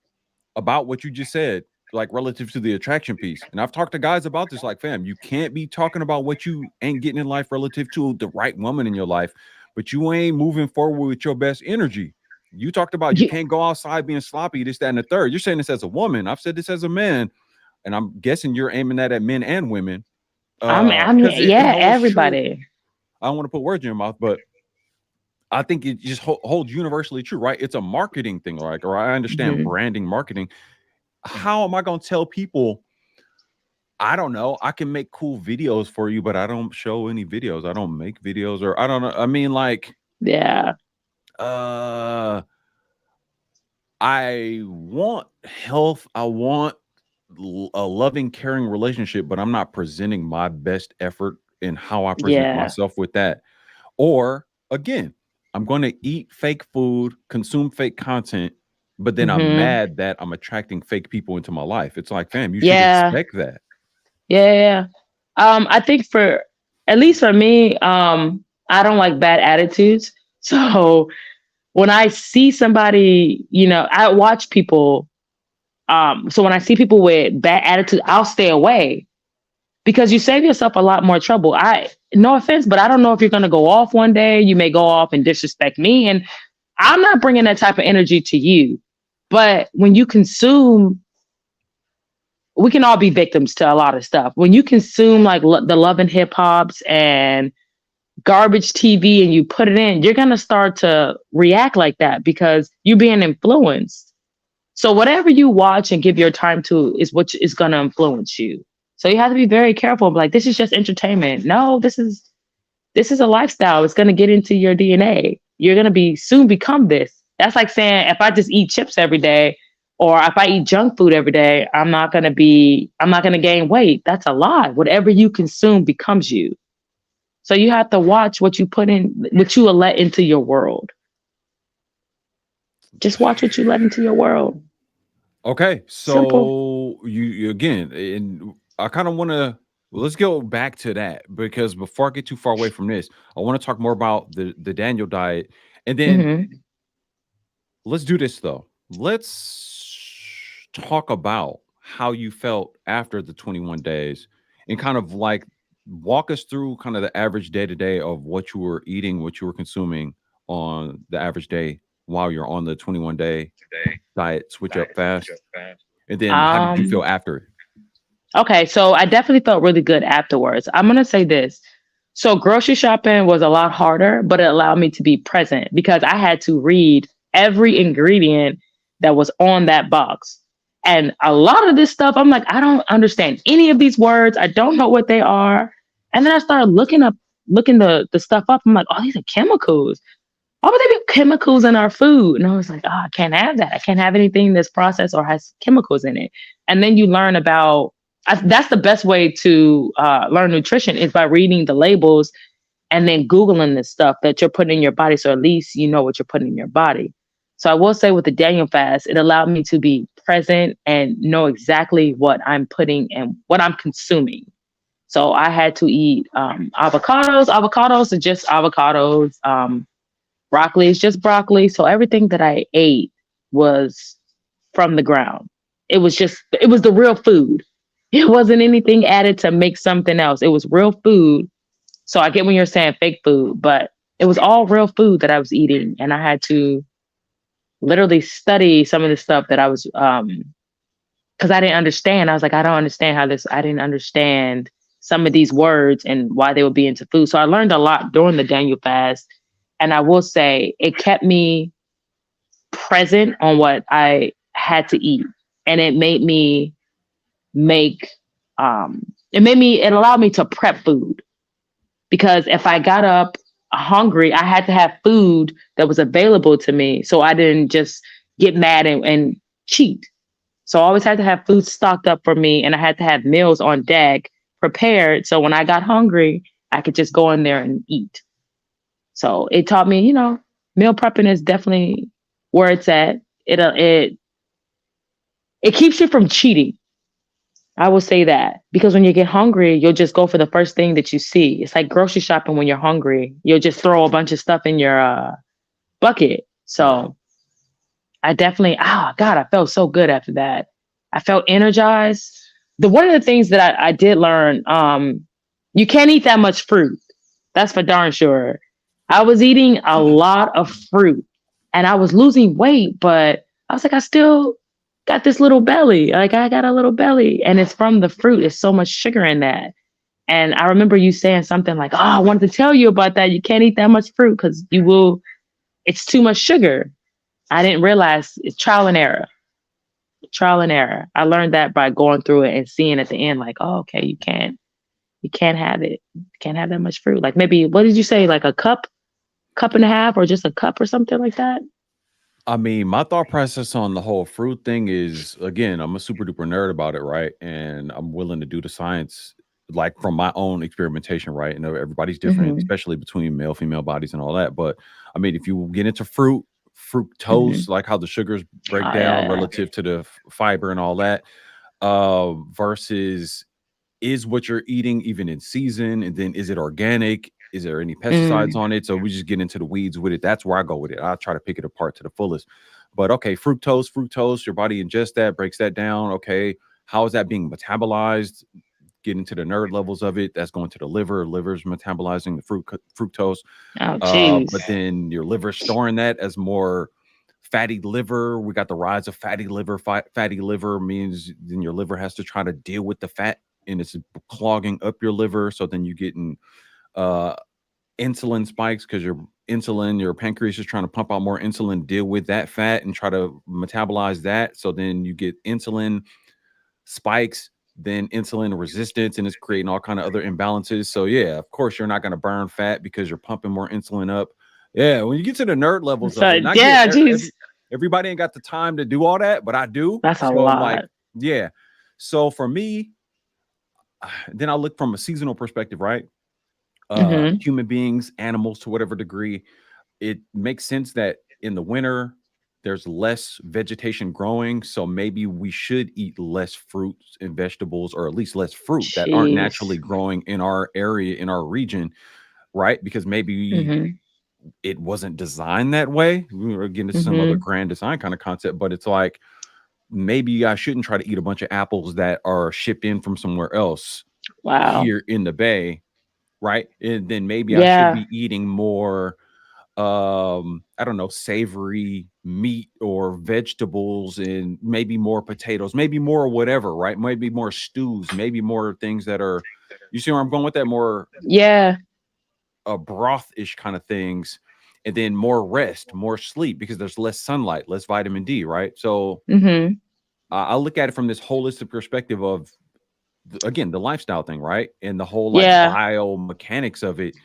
about what you just said, like relative to the attraction piece. And I've talked to guys about this, like, fam, you can't be talking about what you ain't getting in life relative to the right woman in your life, but you ain't moving forward with your best energy. You talked about you Yeah. can't go outside being sloppy, this, that, and the third. You're saying this as a woman. I've said this as a man, and I'm guessing you're aiming that at men and women. I mean, Because it yeah, holds true. everybody. I don't want to put words in your mouth, but I think it just holds universally true, right? It's a marketing thing, like, or I understand Hmm. branding, marketing. How am I going to tell people? I don't know. I can make cool videos for you, but I don't show any videos. I don't make videos, or I don't know. I mean, like, Yeah. uh, I want health. I want a loving, caring relationship, but I'm not presenting my best effort in how I present Yeah. myself with that. Or again, I'm going to eat fake food, consume fake content, but then I'm Hmm. mad that I'm attracting fake people into my life. It's like, fam, you should Yeah. expect that. Yeah. Yeah. I think at least for me, I don't like bad attitudes. So when I see somebody, I watch people. So when I see people with bad attitude, I'll stay away, because you save yourself a lot more trouble. No offense, but I don't know if you're going to go off one day. You may go off and disrespect me, and I'm not bringing that type of energy to you. But when you consume, we can all be victims to a lot of stuff. When you consume like the Love and Hip Hops and garbage TV and you put it in, you're going to start to react like that, because you're being influenced. So whatever you watch and give your time to is what is going to influence you. So you have to be very careful. Like, this is just entertainment. No, this is a lifestyle. It's going to get into your DNA. You're going to soon become this. That's like saying, if I just eat chips every day, or if I eat junk food every day, I'm not going to gain weight. That's a lie. Whatever you consume becomes you. So you have to watch what you put in, what you let into your world. Just watch what you let into your world. Okay, Simple. so you again, and I kind of want to, let's go back to that, because before I get too far away from this, I want to talk more about the Daniel diet, and then Hmm. let's do this though. Let's talk about how you felt after the 21 days, and kind of like walk us through kind of the average day to day of what you were eating, what you were consuming on the average day while you're on the 21-day diet switch up fast. And then how did you feel Um, after it? Okay, so I definitely felt really good afterwards. I'm gonna say this. So grocery shopping was a lot harder, but it allowed me to be present because I had to read every ingredient that was on that box. And a lot of this stuff, I'm like, I don't understand any of these words. I don't know what they are. And then I started looking the stuff up. I'm like, oh, these are chemicals. Why would there be chemicals in our food? And I was like, oh, I can't have that. I can't have anything that's processed or has chemicals in it. And then you learn about that's the best way to learn nutrition is by reading the labels and then Googling the stuff that you're putting in your body. So at least you know what you're putting in your body. So I will say with the Daniel fast, it allowed me to be present and know exactly what I'm putting and what I'm consuming. So I had to eat avocados. Avocados are just avocados. Broccoli is just broccoli. So everything that I ate was from the ground. It was the real food. It wasn't anything added to make something else. It was real food. So I get when you're saying fake food, but it was all real food that I was eating. And I had to literally study some of the stuff that I was, because I didn't understand. I was like, I don't understand I didn't understand some of these words and why they would be into food. So I learned a lot during the Daniel fast. And I will say it kept me present on what I had to eat. And it made me make it allowed me to prep food. Because if I got up hungry, I had to have food that was available to me. So I didn't just get mad and cheat. So I always had to have food stocked up for me, and I had to have meals on deck prepared. So when I got hungry, I could just go in there and eat. So it taught me, meal prepping is definitely where it's at. It keeps you from cheating. I will say that because when you get hungry, you'll just go for the first thing that you see. It's like grocery shopping when you're hungry. You'll just throw a bunch of stuff in your bucket. So I definitely, God, I felt so good after that. I felt energized. One of the things that I did learn, you can't eat that much fruit. That's for darn sure. I was eating a lot of fruit and I was losing weight, but I was like, I still got this little belly. Like I got a little belly and it's from the fruit. It's so much sugar in that. And I remember you saying something like, I wanted to tell you about that. You can't eat that much fruit because it's too much sugar. I didn't realize it's trial and error. Trial and error. I learned that by going through it and seeing at the end, like, oh, okay, you can't have it. You can't have that much fruit. Like maybe, what did you say? Like a cup and a half, or just a cup or something like that? I mean, my thought process on the whole fruit thing is, again, I'm a super duper nerd about it, right? And I'm willing to do the science, like from my own experimentation, right? And everybody's different, Mm-hmm. especially between male, female bodies and all that. But I mean, if you get into fructose, Mm-hmm. like how the sugars break Oh down yeah, relative to the fiber and all that, versus is what you're eating even in season, and then is it organic, is there any yeah. pesticides on it? So we just get into the weeds with it. That's where I go with it. I try to pick it apart to the fullest. But okay, fructose, your body ingests that, breaks that down. Okay, how is that being metabolized? Get into the nerd levels of it. That's going to the liver's metabolizing the fructose. Oh But jeez. then your liver storing that as more fatty liver. We got the rise of fatty liver. Fatty liver means then your liver has to try to deal with the fat, and it's clogging up your liver. So then you getting uh insulin spikes because your pancreas is trying to pump out more insulin, deal with that fat and try to metabolize that. So then you get insulin spikes, then insulin resistance, and it's creating all kind of other imbalances. So yeah, of course you're not going to burn fat because you're pumping more insulin up. Yeah, when you get to the nerd levels of So it, and I get yeah, jeez, everybody ain't got the time to do all that, but I do. that's a So I'm like, lot. yeah. So for me, then I look from a seasonal perspective, right? Mm-hmm. Human beings, animals to whatever degree, it makes sense that in the winter there's less vegetation growing, so maybe we should eat less fruits and vegetables, or at least less fruit that aren't naturally Jeez. growing in our area, in our region, right? Because maybe Mm-hmm. it wasn't designed that way. We were getting into some other Mm-hmm. grand design kind of concept, but it's like maybe I shouldn't try to eat a bunch of apples that are shipped in from somewhere else Wow. here in the Bay, right? And then maybe I should Yeah. be eating more I don't know, savory meat or vegetables and maybe more potatoes, maybe more whatever, right? Maybe more stews, maybe more things that are, you see where I'm going with that? More Yeah. broth-ish kind of things, and then more rest, more sleep because there's less sunlight, less vitamin D, right? So Mm-hmm. I look at it from this holistic perspective of again the lifestyle thing, right? And the whole like Yeah. biomechanics of it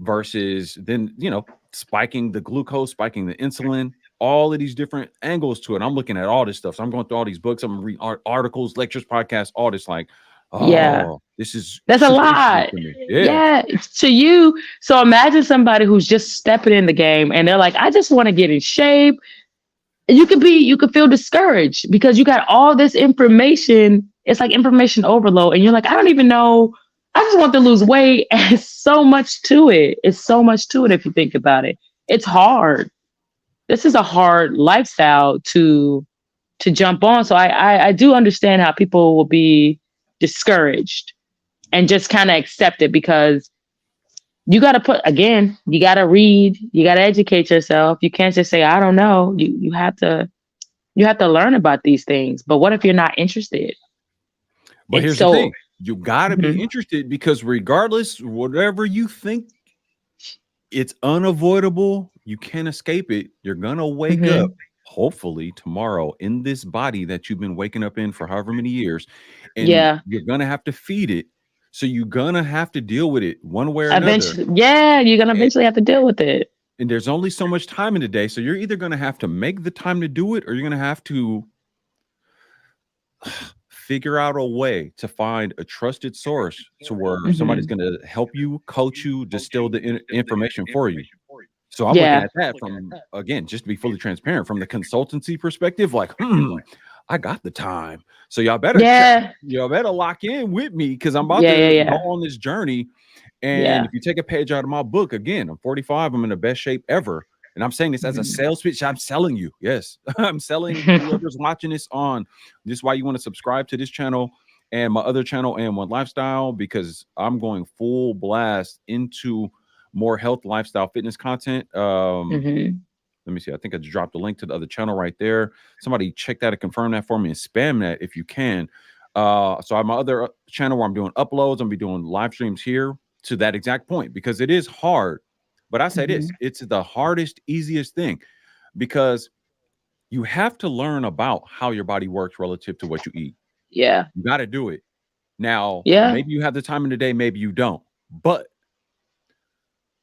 versus then spiking the glucose, spiking the insulin, all of these different angles to it. I'm looking at all this stuff. So I'm going through all these books, I'm reading articles, lectures, podcasts, all this like, Yeah. oh, this is That's a super interesting lot. to me. Yeah. Yeah. To you. So imagine somebody who's just stepping in the game and they're like, I just want to get in shape. You could feel discouraged because you got all this information. It's like information overload. And you're like, I don't even know. I just want to lose weight. And it's so much to it. It's so much to it if you think about it. It's hard. This is a hard lifestyle to jump on. So I do understand how people will be discouraged and just kind of accept it because you got to you got to read, you got to educate yourself. You can't just say, I don't know. You have to learn about these things. But what if you're not interested? But It's here's the so, thing. You got to be mhm, interested because regardless, whatever you think, it's unavoidable. You can't escape it. You're going to wake up, mhm. hopefully, tomorrow in this body that you've been waking up in for however many years, and Yeah. you're going to have to feed it. So you're going to have to deal with it one way or another. Eventually, yeah, you're going to And, eventually have to deal with it. and there's only so much time in the day. So you're either going to have to make the time to do it or you're going to have to figure out a way to find a trusted source to where somebody's Hmm. going to help you, coach you, distill the information for you. So I'm looking Yeah. at that from, again, just to be fully transparent, from the consultancy perspective, like, I got the time. So Yeah. y'all better lock in with me because I'm about Yeah. Yeah. to go Yeah. on this journey. And Yeah. if you take a page out of my book, again, I'm 45, I'm in the best shape ever. And I'm saying this as a Mhm. sales pitch. I'm selling you. Yes. I'm selling whoever's watching this on. This is why you want to subscribe to this channel and my other channel and One Lifestyle, because I'm going full blast into more health, lifestyle, fitness content. Hmm. Let me see. I think I just dropped a link to the other channel right there. Somebody check that and confirm that for me and spam that if you can. So I have my other channel where I'm doing uploads. I'm gonna be doing live streams here to that exact point because it is hard. But I say this, Hmm. it's the hardest, easiest thing because you have to learn about how your body works relative to what you eat. Yeah. You got to do it. Now, Yeah. maybe you have the time in the day, maybe you don't. But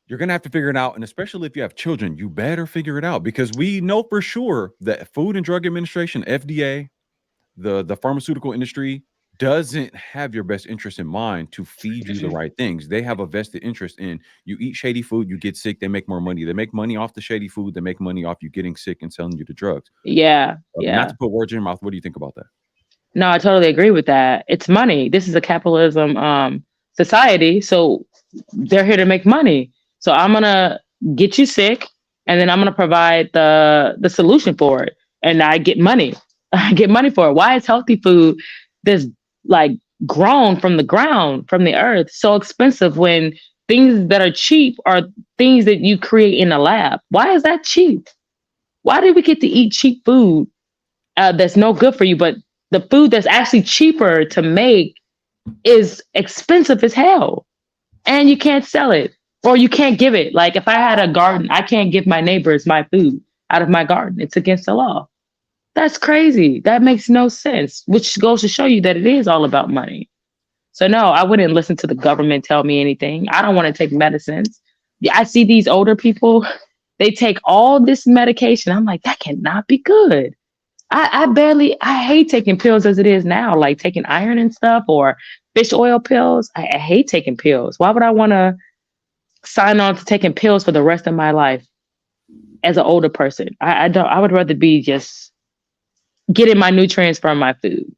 you're going to have to figure it out. And especially if you have children, you better figure it out because we know for sure that Food and Drug Administration, FDA, the pharmaceutical industry doesn't have your best interest in mind to feed you the right things. They have a vested interest in you eat shady food, you get sick, they make more money. They make money off the shady food, they make money off you getting sick and selling you the drugs. Yeah. Not Yeah. to put words in your mouth. What do you think about that? No, I totally agree with that. It's money. This is a capitalism society, so they're here to make money. So I'm gonna get you sick, and then I'm gonna provide the solution for it, and I get money. I get money for it. Why is healthy food that's like grown from the ground, from the earth, so expensive when things that are cheap are things that you create in a lab? Why is that cheap? Why do we get to eat cheap food that's no good for you, but the food that's actually cheaper to make is expensive as hell, and you can't sell it or you can't give it. Like if I had a garden, I can't give my neighbors my food out of my garden. It's against the law. That's crazy. That makes no sense, which goes to show you that it is all about money. So no, I wouldn't listen to the government tell me anything. I don't want to take medicines. Yeah, I see these older people, they take all this medication. I'm like, that cannot be good. I hate taking pills as it is now, like taking iron and stuff or fish oil pills. I hate taking pills. Why would I want to sign on to taking pills for the rest of my life as an older person? I don't, I would rather be just getting my nutrients from my food.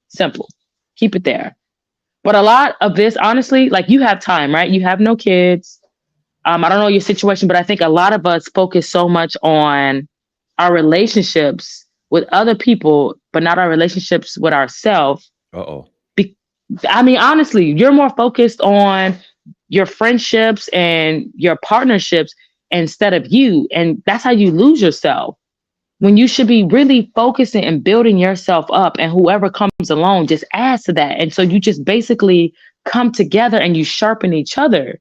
Simple. Keep it there. But a lot of this, honestly, like you have time, right? You have no kids. I don't know your situation, but I think a lot of us focus so much on our relationships with other people, but not our relationships with ourselves. Uh-oh. Be- I mean, honestly, you're more focused on your friendships and your partnerships instead of you. And that's how you lose yourself. When you should be really focusing and building yourself up, and whoever comes along just adds to that. And so you just basically come together and you sharpen each other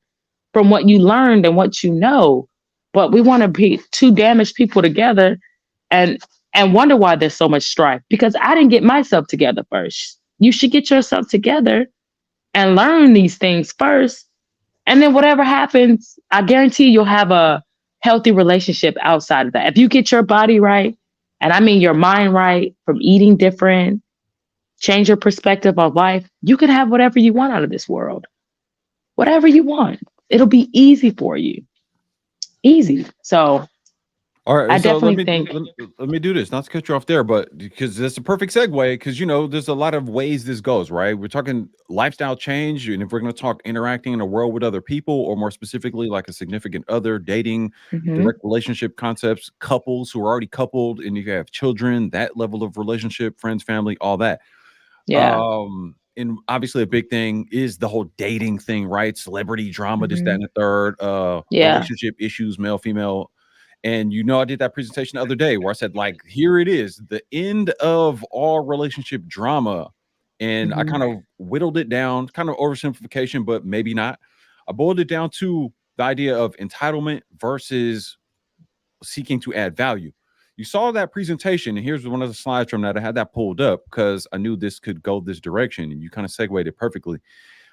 from what you learned and what you know. But we want to be two damaged people together and wonder why there's so much strife, because I didn't get myself together first. You should get yourself together and learn these things first. And then whatever happens, I guarantee you'll have a healthy relationship outside of that. If you get your body right, and I mean your mind right, from eating different, change your perspective of life, you can have whatever you want out of this world. Whatever you want. It'll be easy for you. Easy. So all right, I so definitely think. let me do this. Not to cut you off there, but because that's a perfect segue. Because there's a lot of ways this goes, right? We're talking lifestyle change, and if we're going to talk interacting in a world with other people, or more specifically, like a significant other, dating, direct relationship concepts, couples who are already coupled, and you have children, that level of relationship, friends, family, all that. Yeah. And obviously, a big thing is the whole dating thing, right? Celebrity drama, this, that, and the third. Yeah. Relationship issues, male, female. And I did that presentation the other day where I said, like, here it is, the end of all relationship drama. And I kind of whittled it down, kind of oversimplification, but maybe not. I boiled it down to the idea of entitlement versus seeking to add value. You saw that presentation, and here's one of the slides from that. I had that pulled up because I knew this could go this direction, and you kind of segued it perfectly.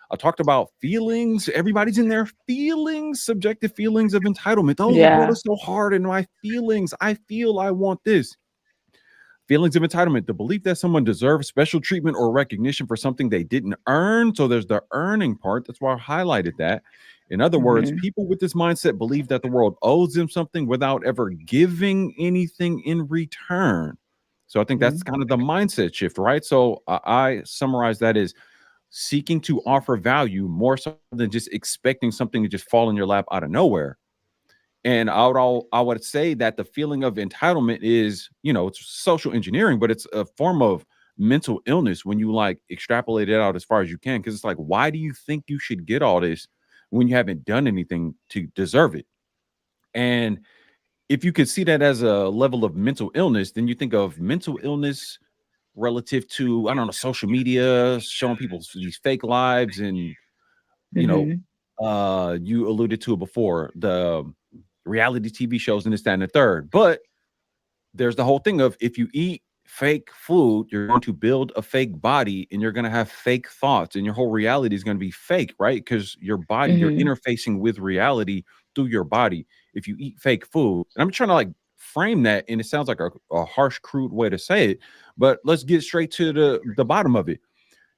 I talked about feelings. Everybody's in their feelings, subjective feelings of entitlement. Oh, the world is so hard, and my feelings, I feel I want this. Feelings of entitlement, the belief that someone deserves special treatment or recognition for something they didn't earn. So there's the earning part. That's why I highlighted that. In other words, people with this mindset believe that the world owes them something without ever giving anything in return. So I think that's kind of the mindset shift, right? So I summarize that as seeking to offer value more so than just expecting something to just fall in your lap out of nowhere. And I would say that the feeling of entitlement is, it's social engineering, but it's a form of mental illness when you like extrapolate it out as far as you can. Because it's like, why do you think you should get all this when you haven't done anything to deserve it? And if you could see that as a level of mental illness, then you think of mental illness relative to, I don't know, social media, showing people these fake lives. And, you alluded to it before, the reality TV shows and this, that, and the third. But there's the whole thing of, if you eat fake food, you're going to build a fake body, and you're going to have fake thoughts, and your whole reality is going to be fake, right? Because your body, you're interfacing with reality through your body if you eat fake food. And I'm trying to like frame that, and it sounds like a harsh, crude way to say it, but let's get straight to the bottom of it.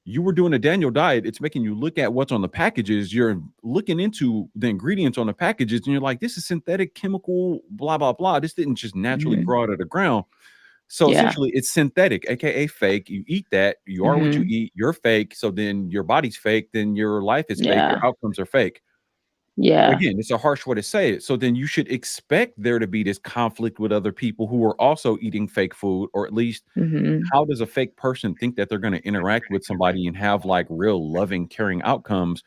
You were doing a Daniel diet. It's making you look at what's on the packages. You're looking into the ingredients on the packages, and you're like, this is synthetic, chemical, blah, blah, blah. This didn't just naturally grow out of the ground. So essentially it's synthetic, aka fake. You eat that, you are what you eat, you're fake. So then your body's fake, then your life is fake, your outcomes are fake. Yeah. Again, it's a harsh way to say it. So then you should expect there to be this conflict with other people who are also eating fake food, or at least how does a fake person think that they're going to interact with somebody and have like real loving, caring outcomes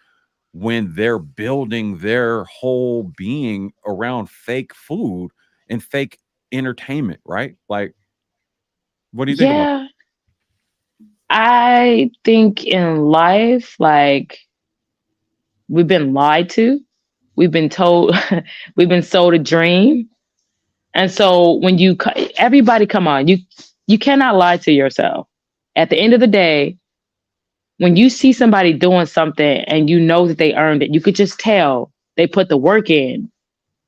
when they're building their whole being around fake food and fake entertainment, right? Like, what do you think about that? I think in life, like, we've been lied to. We've been told, we've been sold a dream. And so when everybody, come on, you cannot lie to yourself. At the end of the day, when you see somebody doing something and you know that they earned it, you could just tell they put the work in.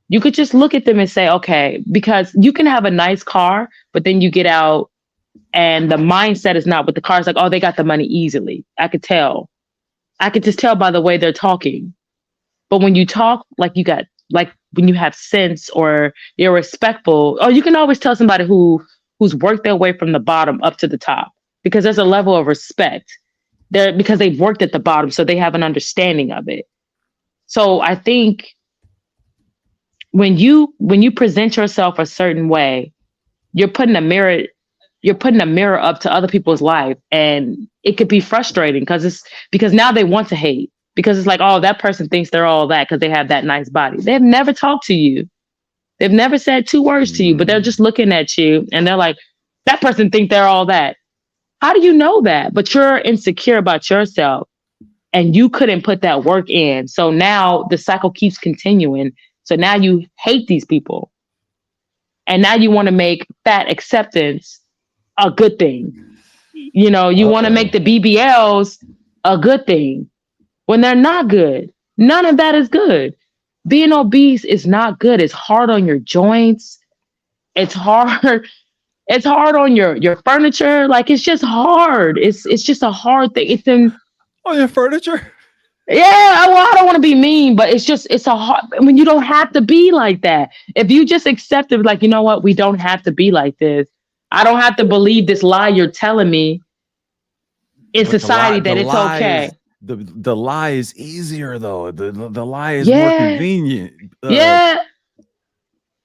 You could just look at them and say, okay, because you can have a nice car, but then you get out and the mindset is not with the car. It's like, oh, they got the money easily. I could tell. I could just tell by the way they're talking. But when you talk like when you have sense or you're respectful, or you can always tell somebody who's worked their way from the bottom up to the top, because there's a level of respect there because they've worked at the bottom. So they have an understanding of it. So I think when you present yourself a certain way, you're putting a mirror up to other people's life, and it could be frustrating because now they want to hate, because it's like, oh, that person thinks they're all that because they have that nice body. They've never talked to you. They've never said 2 words to you, but they're just looking at you and they're like, that person think they're all that. How do you know that? But you're insecure about yourself and you couldn't put that work in. So now the cycle keeps continuing. So now you hate these people. And now you want to make fat acceptance a good thing. You know, you want to make the BBLs a good thing when they're not good. None of that is good. Being obese is not good. It's hard on your joints. It's hard. It's hard on your furniture. Like, it's just hard. It's just a hard thing. It's in on your furniture. Yeah, well, I don't want to be mean, but it's a hard. I mean, you don't have to be like that. If you just accept it, like, you know what, we don't have to be like this. I don't have to believe this lie you're telling me in society that it's okay. The lie is easier though. The lie is more convenient. Yeah.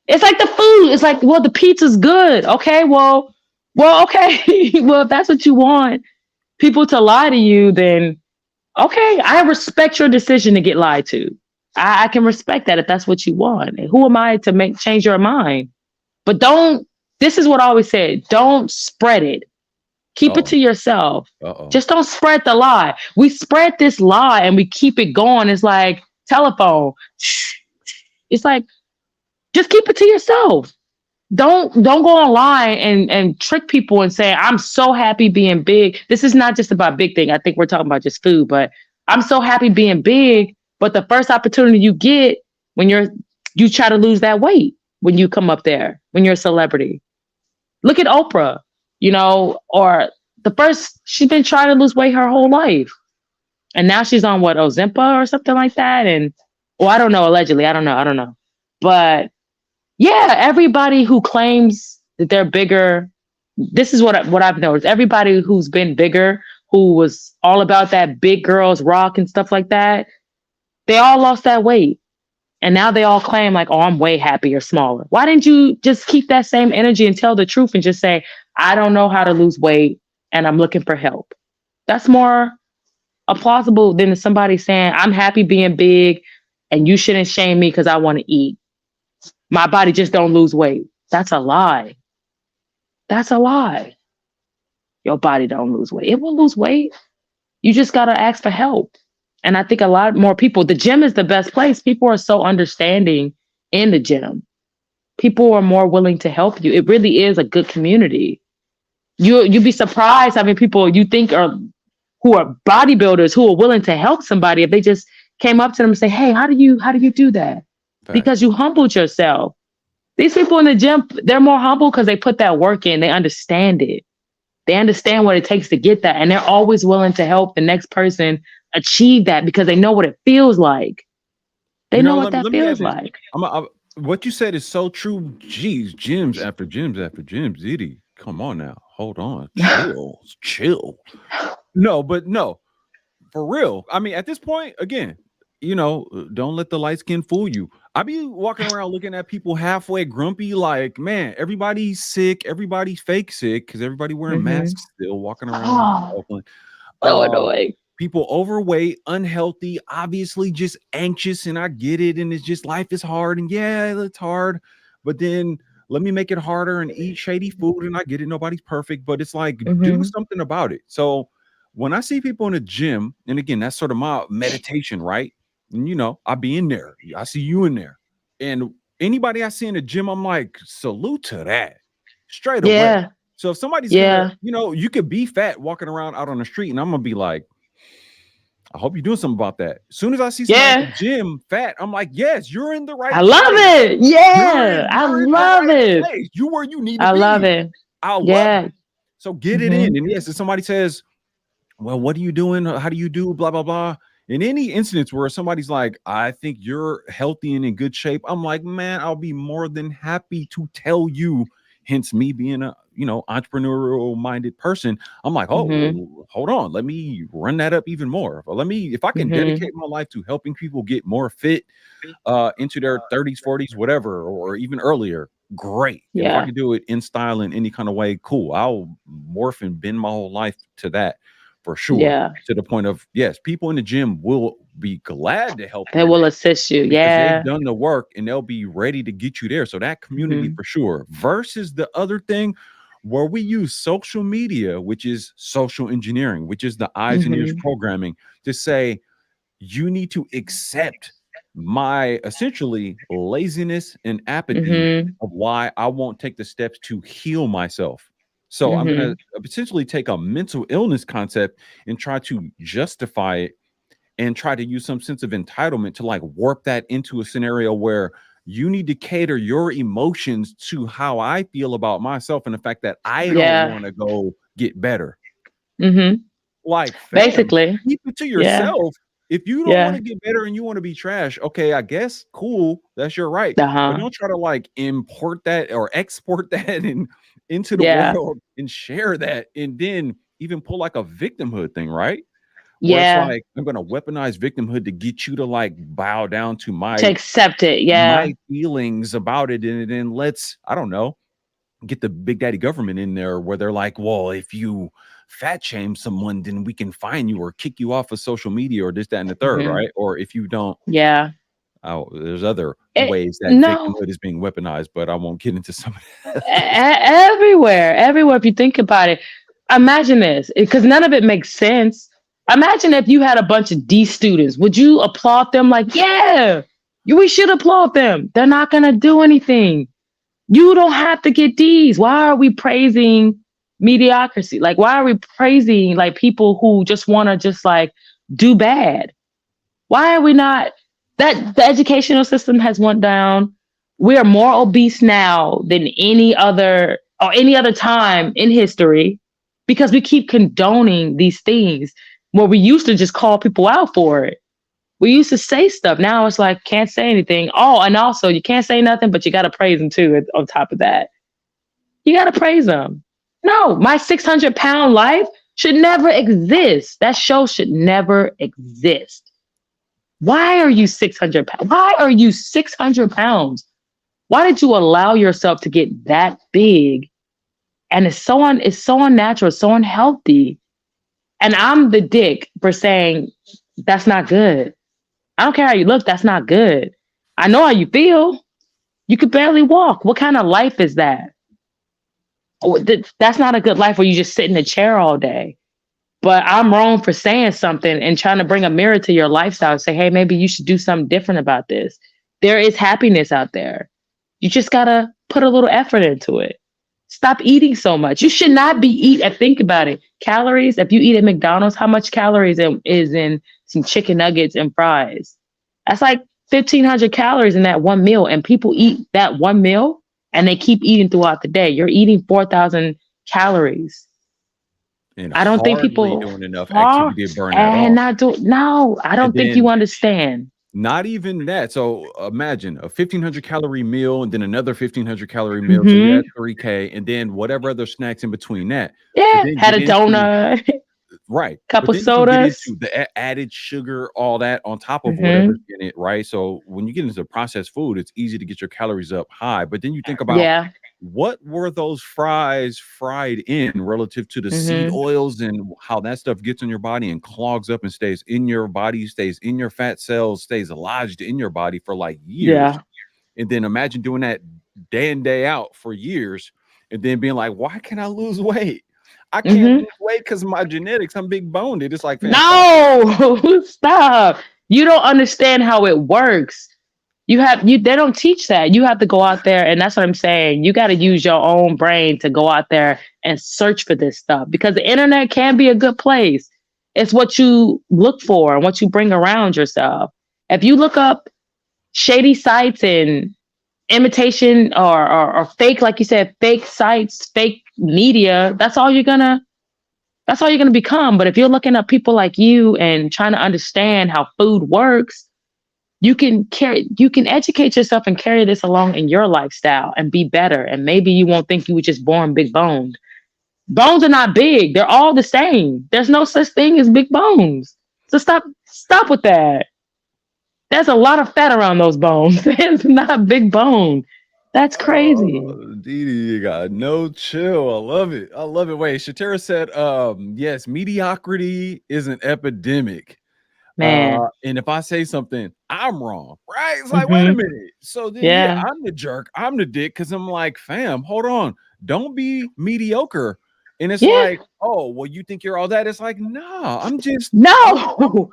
It's like the food. It's like, well, the pizza's good. Okay, well, okay. Well, if that's what you want people to lie to you, then okay, I respect your decision to get lied to. I can respect that if that's what you want. And who am I to change your mind? But this is what I always said, don't spread it. Keep it to yourself. Just don't spread the lie. We spread this lie and we keep it going. It's like telephone. It's like, just keep it to yourself. Don't go online and trick people and say, I'm so happy being big. This is not just about big thing. I think we're talking about just food, but I'm so happy being big. But the first opportunity you get when you try to lose that weight when you come up there, when you're a celebrity. Look at Oprah, or she's been trying to lose weight her whole life. And now she's on Ozempic or something like that. And, I don't know, allegedly, I don't know. But yeah, everybody who claims that they're bigger, this is what I've noticed. Everybody who's been bigger, who was all about that big girls rock and stuff like that, they all lost that weight. And now they all claim like, oh, I'm way happier, smaller. Why didn't you just keep that same energy and tell the truth and just say, I don't know how to lose weight and I'm looking for help? That's more plausible than somebody saying, I'm happy being big and you shouldn't shame me because I want to eat. My body just don't lose weight. That's a lie. That's a lie. Your body don't lose weight. It will lose weight. You just got to ask for help. And I think a lot more people, the gym is the best place. People are so understanding in the gym. People are more willing to help you. It really is a good community. You'd be surprised how many people you think who are bodybuilders who are willing to help somebody if they just came up to them and say, hey, how do you do that? Because you humbled yourself. These people in the gym, they're more humble because they put that work in. They understand it. They understand what it takes to get that. And they're always willing to help the next person achieve that because they know what it feels like. They know what that feels like. What you said is so true. Geez, gyms after gyms after gyms. DeeDee, come on now. Hold on. Chill. No, for real. I mean, at this point, again, don't let the light skin fool you. I be walking around looking at people halfway grumpy, like, man, everybody's sick, everybody's fake sick because everybody wearing masks still, walking around. So annoying. People overweight, unhealthy, obviously just anxious, and I get it. And it's just life is hard, and yeah, it's hard. But then let me make it harder and eat shady food, and I get it. Nobody's perfect, but it's like do something about it. So when I see people in the gym, and again, that's sort of my meditation, right? And I be in there. I see you in there. And anybody I see in the gym, I'm like, salute to that. Straight away. So if somebody's gonna, you could be fat walking around out on the street, and I'm gonna be like, I hope you're doing something about that. As soon as I see somebody in the gym fat, I'm like, yes, you're in the right place. I love it. Yeah. I love it. Place. You where you need to be. I love it. I love it. So get it in. And yes, if somebody says, well, what are you doing? How do you do? Blah, blah, blah. In any instance where somebody's like, I think you're healthy and in good shape, I'm like, man, I'll be more than happy to tell you. Hence me being a, entrepreneurial minded person. I'm like, oh, hold on. Let me run that up even more. If I can dedicate my life to helping people get more fit into their 30s, 40s, whatever, or even earlier, great. If I can do it in style in any kind of way, cool. I'll morph and bend my whole life to that. for sure. Yeah. To the point of, yes, people in the gym will be glad to help They you will assist you. because they've Yeah. done the work and they'll be ready to get you there. So that community Hmm. for sure. Versus the other thing where we use social media, which is social engineering, which is the eyes and ears Hmm. programming, to say you need to accept my essentially laziness and apathy Hmm. of why I won't take the steps to heal myself. So I'm going Hmm. to essentially take a mental illness concept and try to justify it and try to use some sense of entitlement to like warp that into a scenario where you need to cater your emotions to how I feel about myself and the fact that I don't Yeah. want to go get better. Hmm. Like, fam, Basically. keep it to Yeah. yourself. If you don't want Yeah. to get better and you want to be trash, okay, I guess cool. That's your right. But Uh-huh. don't try to like import that or export that and into the Yeah. world and share that and then even pull like a victimhood thing, right? Where it's Yeah. like, I'm gonna weaponize victimhood to get you to like bow down to To accept it. Yeah. my feelings about it. And then let's, I don't know, get the big daddy government in there where they're like, well, if you fat shame someone, then we can fine you or kick you off of social media or this, that, and the third, Hmm. right? Or if you don't, Yeah. oh, there's other It, ways that no. victimhood is being weaponized, but I won't get into some of that. Everywhere, everywhere. If you think about it, imagine this, because none of it makes sense. Imagine if you had a bunch of D students, would you applaud them? Like, yeah, we should applaud them. They're not gonna do anything. You don't have to get D's. Why are we praising mediocrity? Like, why are we praising like people who just want to just like do bad? Why are we not? That the educational system has went down. We are more obese now than any other or any other time in history because we keep condoning these things where we used to just call people out for it. We used to say stuff. Now it's like can't say anything. Oh, and also you can't say nothing, but you got to praise them too. On top of that, you got to praise them. No, my 600-pound life should never exist. That show should never exist. Why are you 600 pounds? Why are you 600 pounds? Why did you allow yourself to get that big? And it's so unnatural, it's so unhealthy. And I'm the dick for saying that's not good. I don't care how you look, that's not good. I know how you feel. You could barely walk. What kind of life is that? That's not a good life where you just sit in a chair all day. But I'm wrong for saying something and trying to bring a mirror to your lifestyle and say, hey, maybe you should do something different about this. There is happiness out there. You just gotta put a little effort into it. Stop eating so much. You should not be eating. Think about it. Calories. If you eat at McDonald's, how much calories is in some chicken nuggets and fries? That's like 1,500 calories in that one meal. And people eat that one meal and they keep eating throughout the day. You're eating 4,000 calories. And I don't think hardly people doing enough are activity to burn that and off. not do. No, I And don't think you then understand. not even that. So imagine a 1,500 calorie meal and then another 1,500 calorie meal. So you're Hmm. at 3K and then whatever other snacks in between that. But Yeah, then had get a into donut, right. But couple then you can get sodas. into the added sugar, all that on top of whatever's Hmm. in it, right? So when you get into processed food, it's easy to get your calories up high. But then you think about Yeah. what were those fries fried in relative to the seed Hmm. oils and how that stuff gets in your body and clogs up and stays in your body, stays in your fat cells, stays lodged in your body for like years. Yeah. And then imagine doing that day in, day out for years and then being like, why can't I lose weight? I can't Hmm. lose weight because of my genetics. I'm big boned. It's like, fam, stop it. No, stop. You don't understand how it works. They don't teach that. You have to go out there, and that's what I'm saying. You got to use your own brain to go out there and search for this stuff because the internet can be a good place. It's what you look for and what you bring around yourself. If you look up shady sites and imitation or fake, like you said, fake sites, fake media, that's all you're gonna become. But if you're looking up people like you and trying to understand how food works, you can educate yourself and carry this along in your lifestyle and be better. And maybe you won't think you were just born big boned. Bones are not big. They're all the same. There's no such thing as big bones. So stop with that. There's a lot of fat around those bones. It's not big bone. That's crazy. DeeDee got no chill. I love it. I love it. Wait, Shatera said, yes, mediocrity is an epidemic. Man. And if I say something, I'm wrong, right? It's like, wait a Mm-hmm. minute. So then, yeah, Yeah. I'm the jerk. I'm the dick because I'm like, fam, hold on. Don't be mediocre. And it's Yeah. like, oh, well, you think you're all that? It's like, nah, I'm just, No.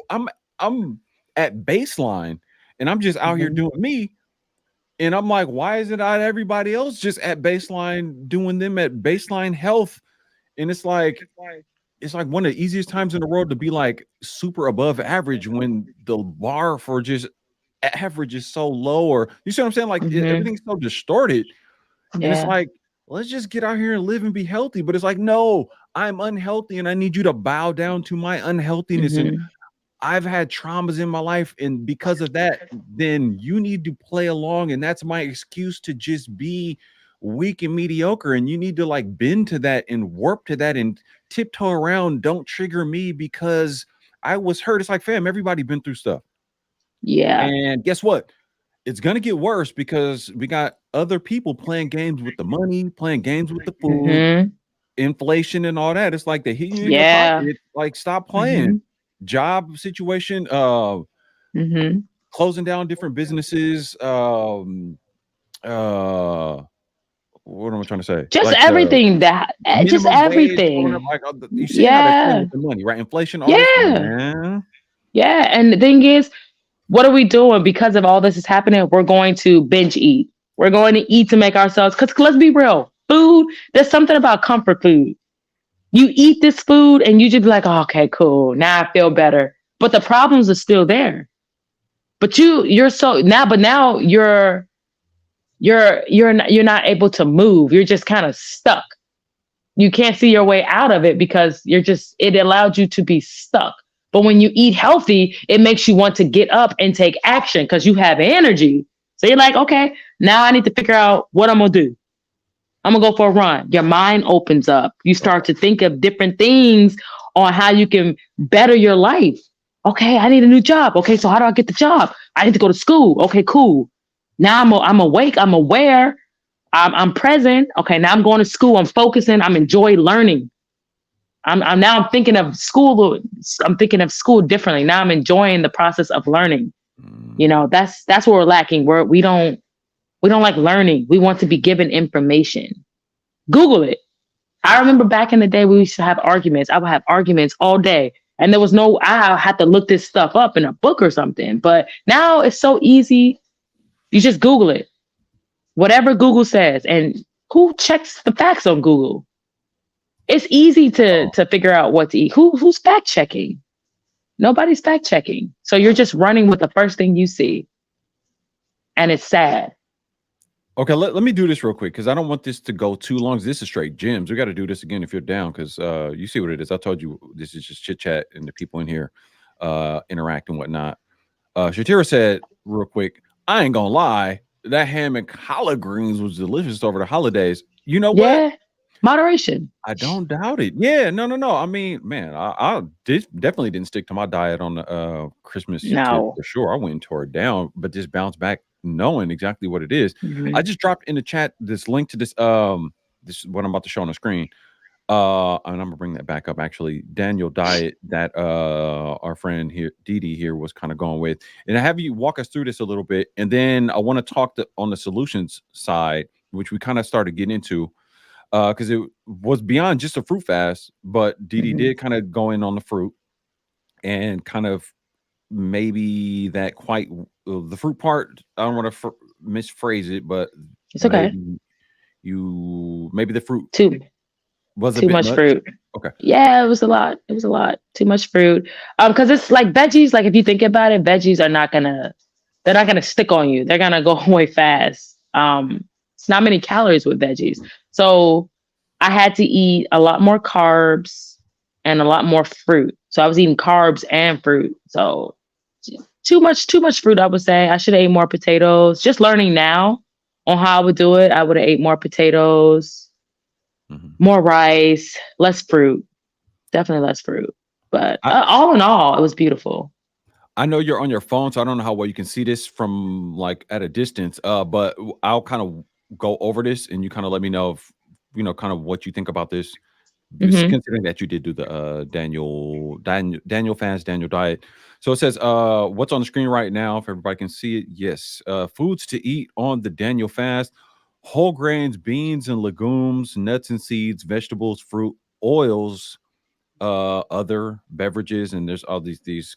I'm at baseline, and I'm just out here Mhm. doing me. And I'm like, why is it not everybody else just at baseline doing them at baseline health? And it's like one of the easiest times in the world to be like super above average when the bar for just average is so low, or you see what I'm saying? Like Mhm. everything's so distorted. And it's Yeah. like, let's just get out here and live and be healthy. But it's like, no, I'm unhealthy and I need you to bow down to my unhealthiness. And Mhm. I've had traumas in my life, and because of that, then you need to play along, and that's my excuse to just be weak and mediocre. And you need to like bend to that and warp to that and tiptoe around. Don't trigger me because I was hurt. It's like, fam, everybody been through stuff. Yeah. And guess what? It's gonna get worse because we got other people playing games with the money, playing games with the food, Mhm. inflation, and all that. It's like they hit you in your Yeah. pocket. Like, stop playing. Mhm. Job situation, Mhm. closing down different businesses, uh what am I trying to say? Just Like the everything that just minimum wage going up, everything. like you seeing how they're playing Yeah. with the money, right? Inflation, all this, Yeah. man. Yeah. And the thing is, what are we doing because of all this is happening? We're going to binge eat. We're going to eat to make ourselves, because let's be real, food, there's something about comfort food. You eat this food and you just be like, oh, okay, cool. Now I feel better. But the problems are still there. But you're so now, but now you're not able to move. You're just kind of stuck. You can't see your way out of it because it allowed you to be stuck. But when you eat healthy, it makes you want to get up and take action because you have energy. So you're like, okay, now I need to figure out what I'm gonna do. I'm gonna go for a run. Your mind opens up. You start to think of different things on how you can better your life. Okay, I need a new job. Okay, so how do I get the job? I need to go to school. Okay, cool. Now I'm awake. I'm aware. I'm present. Okay, now I'm going to school. I'm focusing. I'm enjoying learning. I'm thinking of school. I'm thinking of school differently. Now I'm enjoying the process of learning. You know, that's what we're lacking. We don't like learning. We want to be given information. Google it. I remember back in the day we used to have arguments. I would have arguments all day. And there was no, I had to look this stuff up in a book or something. But now it's so easy. You just Google it. Whatever Google says. And who checks the facts on Google? It's easy to Oh, figure out what to eat. Who's fact checking? Nobody's fact checking. So you're just running with the first thing you see. And it's sad. okay, let me do this real quick because I don't want this to go too long. This is straight gems. We got to do this again if you're down, because you see what it is. I told you this is just chit chat and the people in here interact and whatnot. Shatira said real quick, I ain't gonna lie, that ham and collard greens was delicious over the holidays. You know what? Yeah. Moderation. I don't doubt it. Yeah, no. I mean, man, I definitely didn't stick to my diet on the Christmas tip No. for sure. I went and tore it down, but just bounced back knowing exactly what it is. I Mhm. just dropped in the chat this link to this is what I'm about to show on the screen. And I'm gonna bring that back up. Actually, Daniel diet that our friend here, Dee-Dee here, was kind of going with, and I have you walk us through this a little bit, and then I want to talk on the solutions side, which we kind of started getting into, because it was beyond just a fruit fast, but Dee Mhm. did kind of go in on the fruit and kind of maybe that quite the fruit part. I don't want to misphrase it, but It's okay. maybe maybe the fruit Too was a too bit much much. fruit. Okay. Yeah, it was a lot. It was a lot. Too much fruit. Because it's like veggies. Like if you think about it, veggies are not gonna. They're not gonna stick on you. They're gonna go away fast. It's not many calories with veggies. So I had to eat a lot more carbs and a lot more fruit. So I was eating carbs and fruit. So too much fruit. I would say I should have ate more potatoes. Just learning now on how I would do it. I would have ate more potatoes, Mhm. more rice, less fruit. Definitely less fruit. But I all in all, it was beautiful. I know you're on your phone, so I don't know how well you can see this from like at a distance. But I'll kind of go over this and you kind of let me know if kind of what you think about this. Just Mm-hmm. considering that you did do the Daniel fast, Daniel diet. So it says what's on the screen right now, if everybody can see it. Yes. Foods to eat on the Daniel fast: whole grains, beans and legumes, nuts and seeds, vegetables, fruit, oils, other beverages, and there's all these things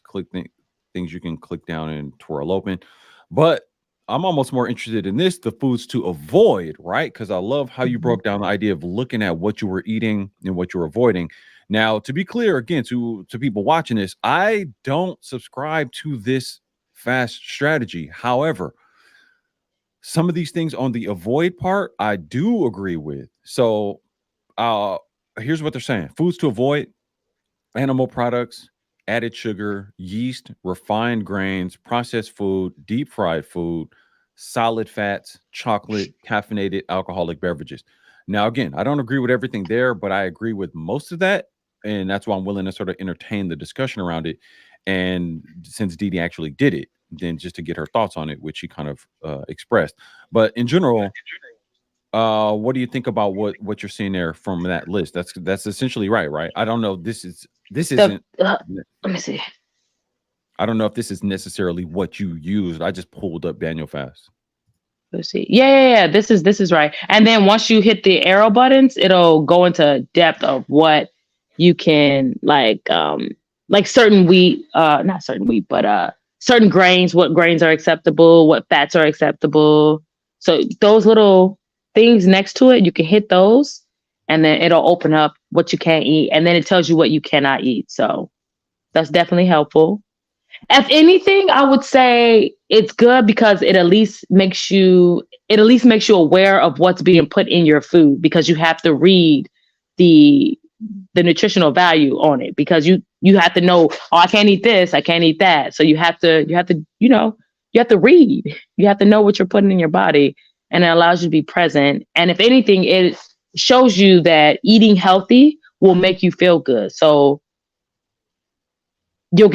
you can click down and twirl open. But I'm almost more interested in this, the foods to avoid, right? Because I love how you Mm-hmm. broke down the idea of looking at what you were eating and what you were avoiding. Now, to be clear, again, to people watching this, I don't subscribe to this fast strategy. However, some of these things on the avoid part, I do agree with. So uh here's what they're saying: foods to avoid: animal products, added sugar, yeast, refined grains, processed food, deep fried food, solid fats, chocolate, caffeinated alcoholic beverages. Now, again, I don't agree with everything there, but I agree with most of that. And that's why I'm willing to sort of entertain the discussion around it. And since Dee Dee actually did it, then just to get her thoughts on it, which she kind of expressed. But in general, what do you think about what you're seeing there from that list? That's essentially right? I don't know. This isn't. Let me see. I don't know if this is necessarily what you used. I just pulled up Daniel Fast. Let's see. Yeah. This is right. And then once you hit the arrow buttons, it'll go into depth of what you can like certain wheat, not certain wheat, but certain grains, what grains are acceptable, what fats are acceptable. So those little things next to it, you can hit those and then it'll open up what you can't eat. And then it tells you what you cannot eat. So that's definitely helpful. If anything, I would say it's good because it at least makes you aware of what's being put in your food, because you have to read the the nutritional value on it, because you have to know, oh, I can't eat this, I can't eat that. So you have to read. You have to know what you're putting in your body, and it allows you to be present. And if anything, it shows you that eating healthy will make you feel good. So you'll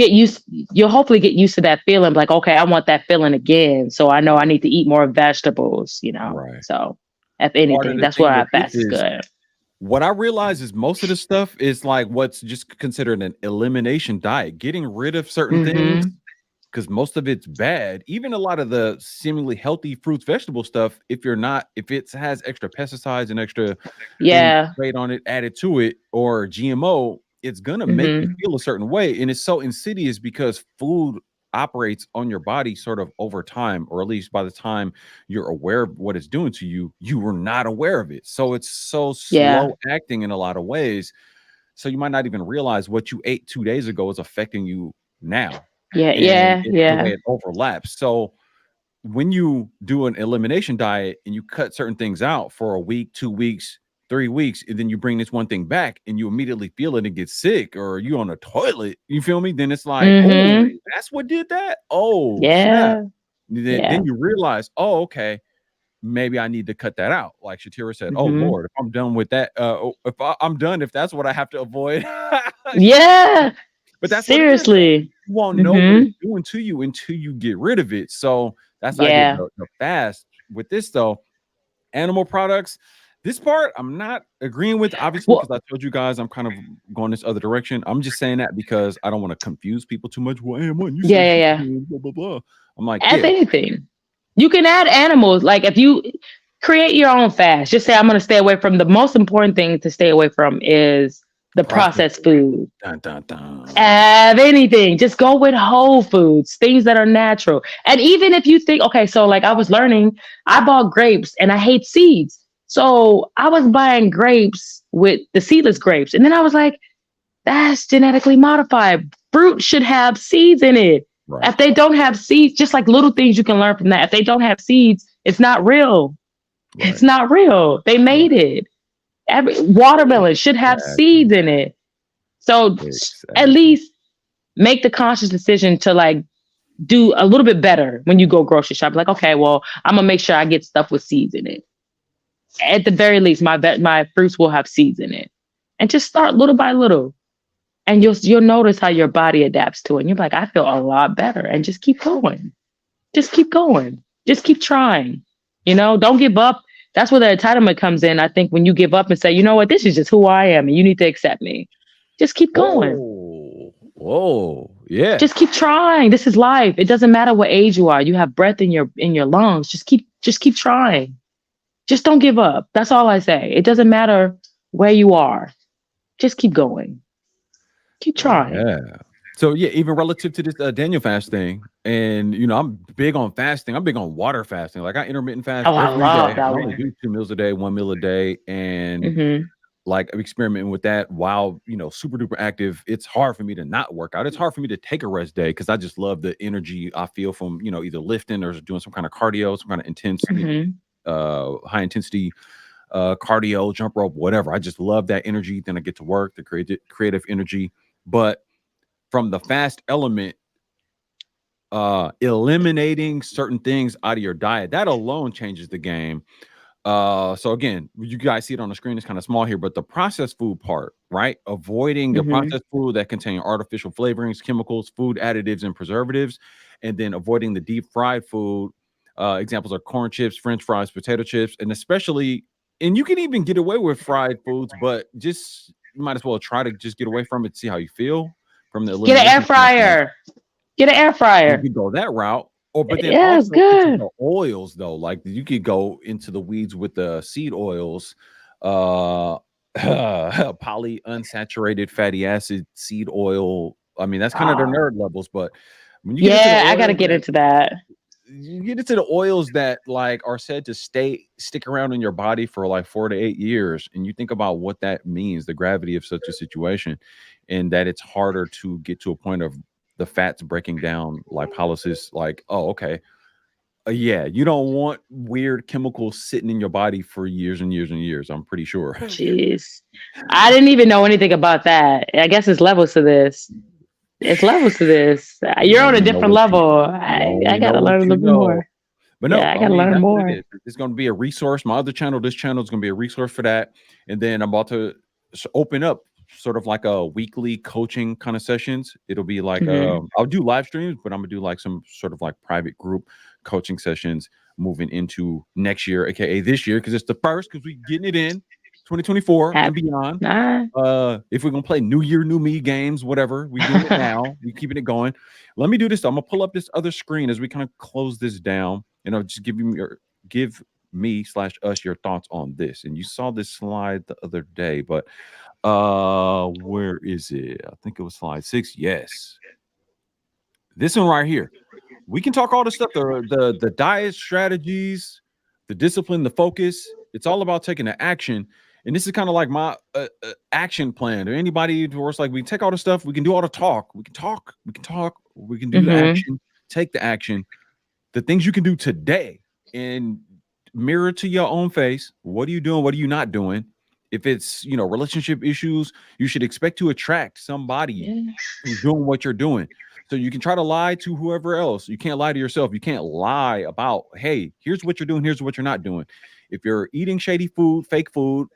hopefully get used to that feeling, like, okay, I want that feeling again, so I know I need to eat more vegetables. Right. So if Part of anything, the that's thing why I with this fast is is good. what I realize is most of the stuff is like what's just considered an elimination diet, getting rid of certain things Mm-hmm. because most of it's bad. Even a lot of the seemingly healthy fruits, vegetable stuff, if it has extra pesticides and extra things Yeah. sprayed on it, added to it, or GMO, it's gonna make you Mm-hmm. feel a certain way. And it's so insidious because food operates on your body sort of over time, or at least by the time you're aware of what it's doing to you, you were not aware of it. So it's so Yeah. slow acting in a lot of ways. So you might not even realize what you ate 2 days ago is affecting you now, Yeah. and Yeah. the way Yeah. it overlaps. So when you do an elimination diet and you cut certain things out for a week, 2 weeks, 3 weeks, and then you bring this one thing back and you immediately feel it and get sick, or you on a toilet, you feel me? Then it's like, oh, Mm-hmm. that's what did that. Oh, snap. Yeah. Then Yeah. you realize, oh, okay, maybe I need to cut that out. Like Shatira said, oh Mm-hmm. Lord, if I'm done with that, I'm done, if that's what I have to avoid. Yeah. But that's what it is, though. Seriously. You won't know what it's Mm-hmm. doing to you until you get rid of it. So that's the idea of Yeah. the fast. With this, though, animal products, this part I'm not agreeing with, obviously, because Well, I told you guys I'm kind of going this other direction. I'm just saying that because I don't want to confuse people too much. Well, AM1, you yeah, said yeah, chicken yeah. and blah blah blah. I'm like, If yeah, anything, you can add animals. Like if you create your own fast, just say, I'm going to stay away from the most important thing to stay away from is the processed processed food. food. Dun, dun, dun. Have anything, just go with whole foods, things that are natural. And even if you think, okay, so like I was learning, I bought grapes and I hate seeds. So I was buying grapes with the seedless grapes. And then I was like, that's genetically modified. Fruit should have seeds in it. Right, If they don't have seeds, just like little things you can learn from that. If they don't have seeds, it's not real. It's right, not real. They right. made it. Every watermelon should have Exactly. seeds in it. So at Exactly. least make the conscious decision to like do a little bit better when you go grocery shop. Like, okay, well, I'm gonna make sure I get stuff with seeds in it. At the very least, my fruits will have seeds in it, and just start little by little, and you'll notice how your body adapts to it. And you're like, I feel a lot better, and just keep going, just keep going, just keep trying. Don't give up. That's where the entitlement comes in. I think when you give up and say, you know what, this is just who I am and you need to accept me. Just keep going. Whoa. Yeah. Just keep trying. This is life. It doesn't matter what age you are. You have breath in your lungs. Just keep trying. Just don't give up. That's all I say. It doesn't matter where you are. Just keep going. Keep trying. Yeah. So yeah, even relative to this Daniel fast thing, and I'm big on fasting. I'm big on water fasting. Like I intermittent fast Oh, I every day. love I that only one. do 2 meals a day, 1 meal a day, and like I'm experimenting with that while super duper active. It's hard for me to not work out. It's hard for me to take a rest day because I just love the energy I feel from either lifting or doing some kind of cardio, some kind of intense, high intensity cardio, jump rope, whatever. I just love that energy. Then I get to work, the creative energy. But from the fast element, eliminating certain things out of your diet, that alone changes the game. So again, you guys see it on the screen, it's kind of small here, but the processed food part, right? Avoiding the processed food that contain artificial flavorings, chemicals, food additives, and preservatives, and then avoiding the deep fried food. Examples are corn chips, French fries, potato chips, and especially, and you can even get away with fried foods, but just you might as well try to just get away from it, see how you feel from the Get an air elimination standpoint. fryer. Get an air You fryer. could go that route, but then Yeah, it's also into good. the oils though. Like you could go into the weeds with the seed oils, polyunsaturated fatty acid seed oil. I mean, that's kind of the nerd levels, but when you get into the I gotta oils get into that. you get into the oils that like are said to stick around in your body for like 4 to 8 years, and you think about what that means, the gravity of such a situation, and that it's harder to get to a point of the fats breaking down lipolysis. Like, oh, okay, yeah, you don't want weird chemicals sitting in your body for years and years and years. I'm pretty sure. Jeez. I didn't even know anything about that. I guess it's levels to this. It's levels to this. You You're on a only know different what you level. you I only know gotta what learn a you little bit know. more. But Yeah, no, I I gotta mean, learn that's what it more. is. It's going to be a resource. My other channel, this channel is going to be a resource for that. And then I'm about to open up sort of like a weekly coaching kind of sessions. It'll be like, I'll do live streams, but I'm going to do like some sort of like private group coaching sessions moving into next year, AKA this year, because it's the first, because we're getting it in 2024 and beyond. If we're gonna play New Year, New Me games, whatever, we doing it now. We keeping it going. Let me do this. I'm gonna pull up this other screen as we kind of close this down, and I'll just give me / us your thoughts on this. And you saw this slide the other day, but where is it? I think it was slide 6. Yes, this one right here. We can talk all the stuff, the diet strategies, the discipline, the focus. It's all about taking the action. And this is kind of like my action plan. Or anybody who works like we take all the stuff, we can do all the talk. We can talk, we can do the action, take the action, the things you can do today, and mirror to your own face. What are you doing? What are you not doing? If it's relationship issues, you should expect to attract somebody who's doing what you're doing. So you can try to lie to whoever else. You can't lie to yourself. You can't lie about, hey, here's what you're doing, here's what you're not doing. If you're eating shady food,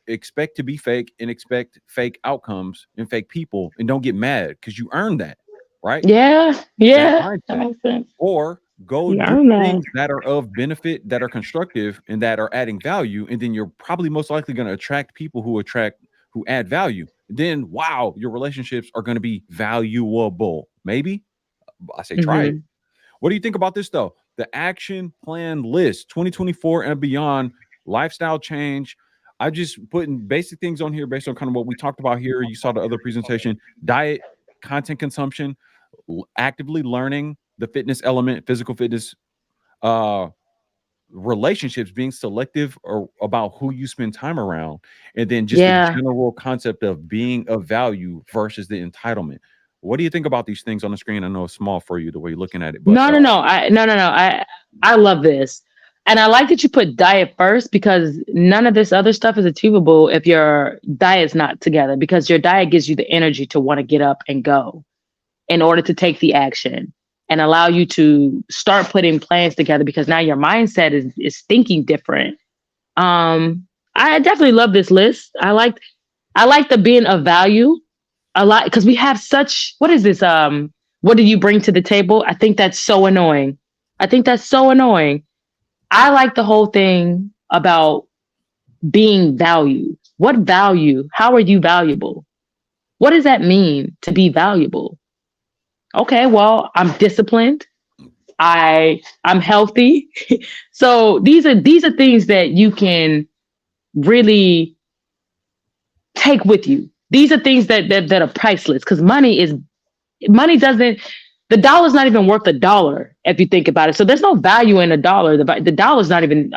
expect to be fake and expect fake outcomes and fake people, and don't get mad because you earned that, right? Yeah. That makes sense. or go You do earned that. things that are of benefit, that are constructive, and that are adding value, and then you're probably most likely going to attract people who add value. Then wow, your relationships are going to be valuable. Maybe I say try it. What do you think about this though? The action plan list 2024 and beyond, lifestyle change. I just putting basic things on here based on kind of what we talked about here. You saw the other presentation: diet, content consumption, actively learning the fitness element, physical fitness, relationships, being selective or about who you spend time around, and then just the general concept of being of value versus the entitlement. What do you think about these things on the screen? I know it's small for you the way you're looking at it, but no. I love this. And I like that you put diet first, because none of this other stuff is achievable if your diet's not together, because your diet gives you the energy to want to get up and go in order to take the action and allow you to start putting plans together, because now your mindset is thinking different. I definitely love this list. I like the being of value a lot, because we have such, what is this? What do you bring to the table? I think that's so annoying. I like the whole thing about being valued. What value? How are you valuable? What does that mean to be valuable? Okay, well, I'm disciplined. I'm healthy. So these are things that you can really take with you. These are things that are priceless, because money doesn't, the dollar's not even worth a dollar if you think about it. So there's no value in a dollar. The dollar's not even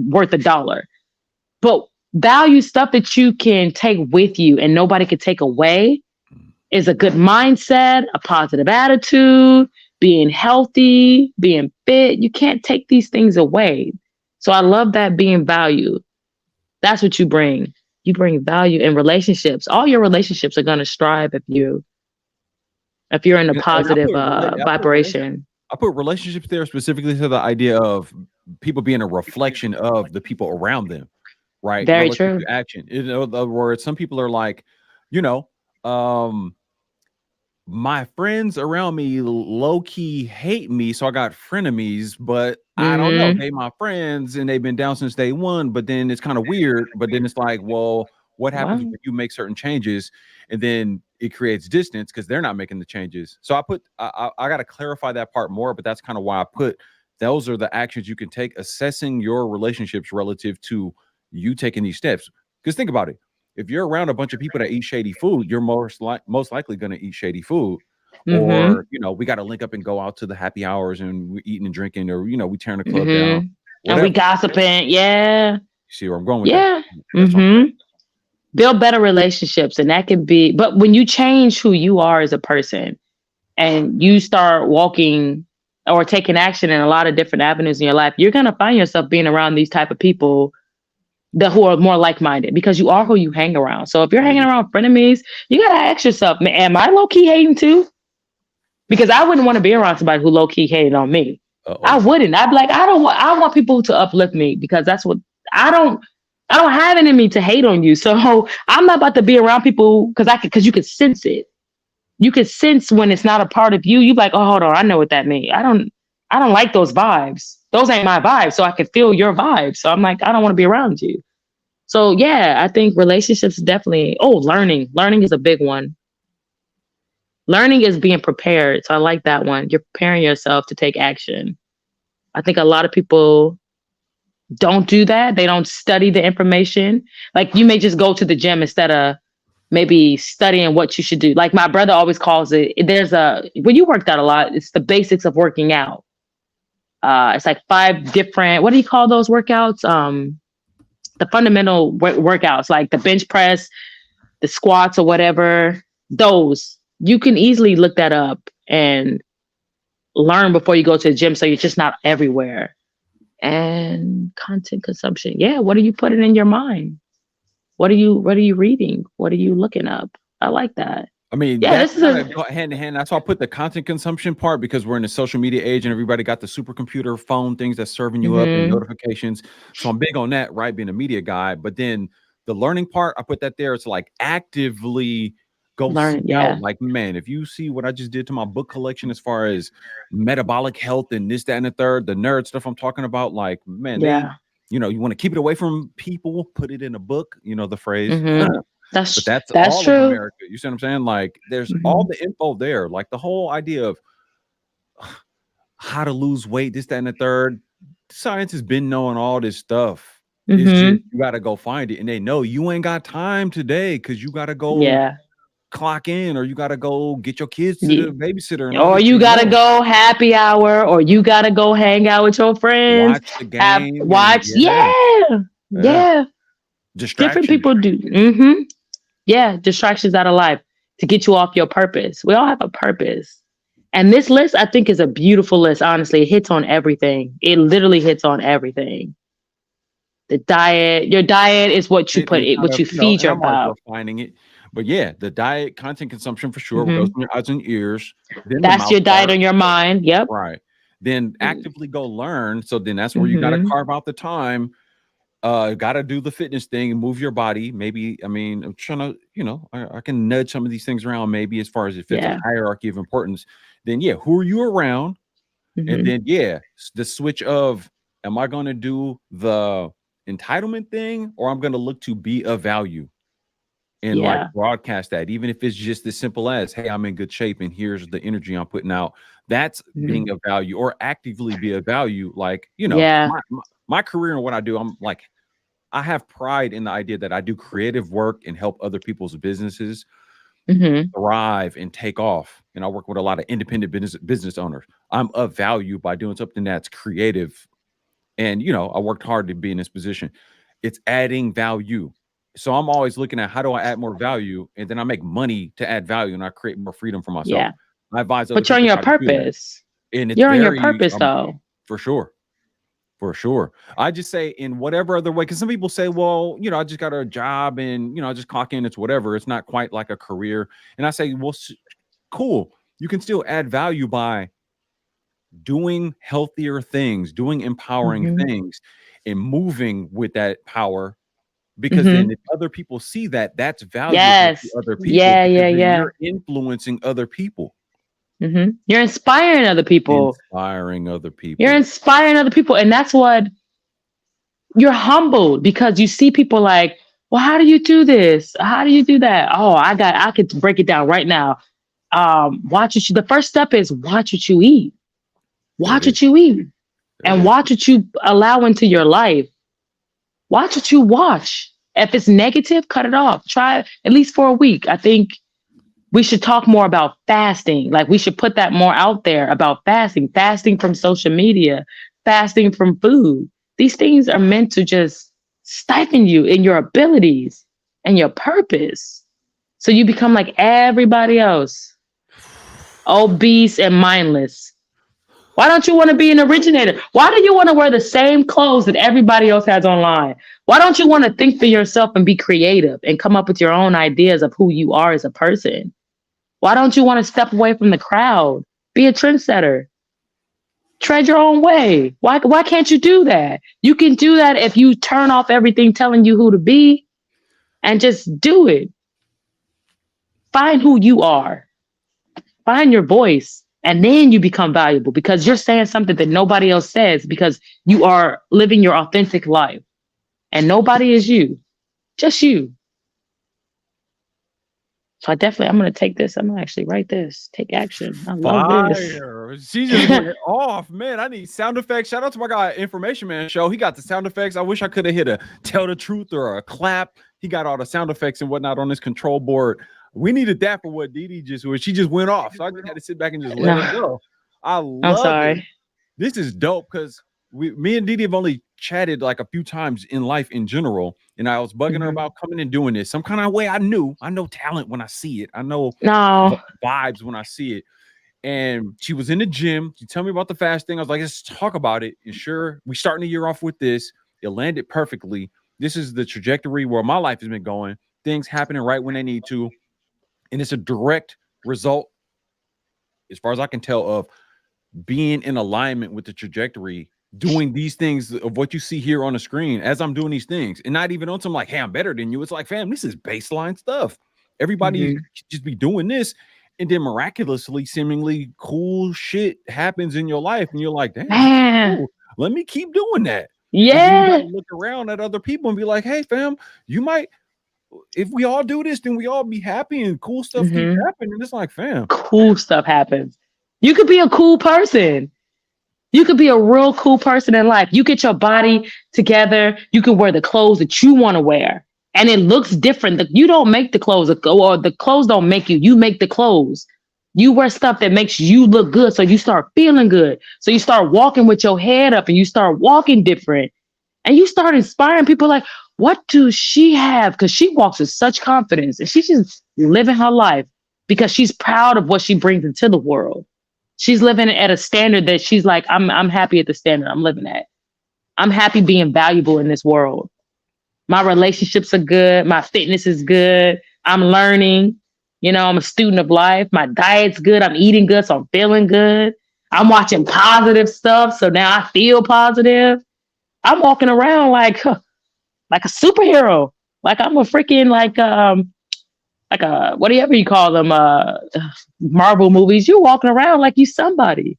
worth a dollar. But value, stuff that you can take with you and nobody can take away, is a good mindset, a positive attitude, being healthy, being fit. You can't take these things away. So I love that, being valued. That's what you bring. You bring value in relationships. All your relationships are going to strive if you're in a And positive vibration. I put relationships there specifically to the idea of people being a reflection of the people around them, right? Very Relative true. to action. In other words, some people are like, you know, my friends around me low key hate me, so I got frenemies, but I don't know. Mm-hmm. They my friends and they've been down since day one, but then it's kind of weird. But then it's like, well, what happens Wow. when you make certain changes and then it creates distance because they're not making the changes? So I got to clarify that part more, but that's kind of why I put those are the actions you can take, assessing your relationships relative to you taking these steps. Because think about it. If you're around a bunch of people that eat shady food, you're most likely going to eat shady food. Mm-hmm. Or, we got to link up and go out to the happy hours and we're eating and drinking, or, we tearing the club down, Mm-hmm. And we whatever. gossiping. Yeah. You see where I'm going with that? Yeah. That's what I'm Mm-hmm. saying. Build better relationships. And that can be, but when you change who you are as a person and you start walking or taking action in a lot of different avenues in your life, you're going to find yourself being around these type of people who are more like-minded, because you are who you hang around. So if you're hanging around frenemies, you got to ask yourself, am I low-key hating too? Because I wouldn't want to be around somebody who low-key hated on me. I wouldn't. I'd be like, I want people to uplift me, because that's what I don't have it in me to hate on you. So I'm not about to be around people because you can sense it. You can sense when it's not a part of you. You like, oh, hold on, I know what that means. I don't like those vibes. Those ain't my vibes. So I can feel your vibes. So I'm like, I don't want to be around you. So yeah, I think relationships definitely. Oh, learning. Learning is a big one. Learning is being prepared. So I like that one. You're preparing yourself to take action. I think a lot of people don't do that. They don't study the information. Like, you may just go to the gym instead of maybe studying what you should do. Like my brother always calls it, when you worked out a lot, it's the basics of working out. It's like 5 different, what do you call those workouts? The fundamental workouts, like the bench press, the squats or whatever. Those, you can easily look that up and learn before you go to the gym, so you're just not everywhere. And content consumption. Yeah, what are you putting in your mind? What are you reading? What are you looking up? I like that. I mean, Yeah, that's this is kind of hand in hand. That's why I put the content consumption part, because we're in a social media age and everybody got the supercomputer phone things that's serving you up and notifications. So I'm big on that, right? Being a media guy. But then the learning part, I put that there. It's like actively go seek out. Like, man, if you see what I just did to my book collection as far as metabolic health and this, that, and the third, the nerd stuff I'm talking about, like, man, you want to keep it away from people, put it in a book, the phrase. But that's all true. of America. You see what I'm saying? Like, there's all the info there. Like, the whole idea of how to lose weight, this, that, and the third. Science has been knowing all this stuff. It's just, you got to go find it. And they know you ain't got time today because you got to go clock in, or you got to go get your kids to the babysitter. And or you got to go happy hour, or you got to go hang out with your friends. Watch the game. Yeah. Distractions. Different people do. Yeah, distractions out of life to get you off your purpose. We all have a purpose. And this list, I think, is a beautiful list. Honestly, it hits on everything. It literally hits on everything. The diet, your diet is what you what you feed your mouth. Refining it. But yeah, the diet, content consumption for sure goes from your eyes and ears. Then that's your diet on your mind. Yep. Right. Then actively go learn. So then that's where you got to carve out the time. Got to do the fitness thing and move your body. Maybe, I mean, I'm trying to, I can nudge some of these things around, maybe as far as it fits a hierarchy of importance. Then, who are you around? And then, the switch of, am I going to do the entitlement thing, or I'm going to look to be of value and like Yeah. broadcast that, even if it's just as simple as, hey, I'm in good shape and here's the energy I'm putting out. That's Mhm. being of value, or actively be of value. Like, Yeah. my career and what I do, I'm like, I have pride in the idea that I do creative work and help other people's businesses Hmm. thrive and take off. And I work with a lot of independent business owners. I'm of value by doing something that's creative. And I worked hard to be in this position. It's adding value. So I'm always looking at, how do I add more value? And then I make money to add value, and I create more freedom for myself. Yeah. I advise other But you're on people your how to do that. purpose. And it's You're on your very purpose though. for sure. For sure. I just say, in whatever other way, because some people say, well, I just got a job and, I just clock in, it's whatever. It's not quite like a career. And I say, well, cool. You can still add value by doing healthier things, doing empowering Hmm. things, and moving with that power. Because then Hmm. if other people see that, that's valuable to Yes. other people, Yeah, because yeah, then yeah. you're influencing other people, You're inspiring other people. inspiring other You're people. inspiring other people. And that's what you're humbled, because you see people like, well, how do you do this? How do you do that? Oh, I could break it down right now. Watch what the first step is watch what you eat. There it Watch is. what you eat There it and is. watch what you allow into your life. Watch what you watch. If it's negative, cut it off. Try at least for a week. I think we should talk more about fasting. Like, we should put that more out there about fasting from social media, fasting from food. These things are meant to just stifle you in your abilities and your purpose. So you become like everybody else, obese and mindless. Why don't you want to be an originator? Why do you want to wear the same clothes that everybody else has online? Why don't you want to think for yourself and be creative and come up with your own ideas of who you are as a person? Why don't you want to step away from the crowd? Be a trendsetter. Tread your own way. Why can't you do that? You can do that if you turn off everything telling you who to be and just do it. Find who you are. Find your voice. And then you become valuable, because you're saying something that nobody else says, because you are living your authentic life. And nobody is you, just you. So I'm going to take this. I'm going to actually write this. Take action. I love this. Fire. She just went off, man. I need sound effects. Shout out to my guy, Information Man Show. He got the sound effects. I wish I could have hit a tell the truth or a clap. He got all the sound effects and whatnot on his control board. We needed that for what DeeDee just was. She just went off. So I just had to sit back and just let it No, go. I I'm love it. sorry. This is dope, because me and DeeDee have only chatted like a few times in life in general. And I was bugging her Mhm. about coming and doing this. Some kind of way I know talent when I see it. I know No. vibes when I see it. And she was in the gym. She told me about the fast thing. I was like, let's talk about it. And sure, we starting the year off with this. It landed perfectly. This is the trajectory where my life has been going. Things happening right when they need to. And it's a direct result, as far as I can tell, of being in alignment with the trajectory, doing these things of what you see here on the screen as I'm doing these things, and not even on some like, hey, I'm better than you. It's like, fam, this is baseline stuff. Everybody Mhm. just be doing this, and then miraculously, seemingly cool shit happens in your life, and you're like, damn, this is Man. cool. Let me keep doing that. And then you got Yeah. to look around at other people and be like, hey, fam, you might, if we all do this, then we all be happy and cool stuff keep Mhm. happening. And it's like, fam, Cool stuff happens. You could be a cool person. You could be a real cool person in life. You get your body together. You can wear the clothes that you want to wear, and it looks different. You don't make the clothes, or the clothes don't make you. You make the clothes. You wear stuff that makes you look good, so you start feeling good. So you start walking with your head up, and you start walking different, and you start inspiring people. Like, what does she have? Because she walks with such confidence, and she's just living her life because she's proud of what she brings into the world. She's living at a standard that she's like, I'm happy at the standard I'm living at. I'm happy being valuable in this world. My relationships are good. My fitness is good. I'm learning. I'm a student of life. My diet's good. I'm eating good, so I'm feeling good. I'm watching positive stuff, so now I feel positive. I'm walking around like a superhero. Like I'm a freaking like a whatever you call them, Marvel movies. You're walking around like you somebody.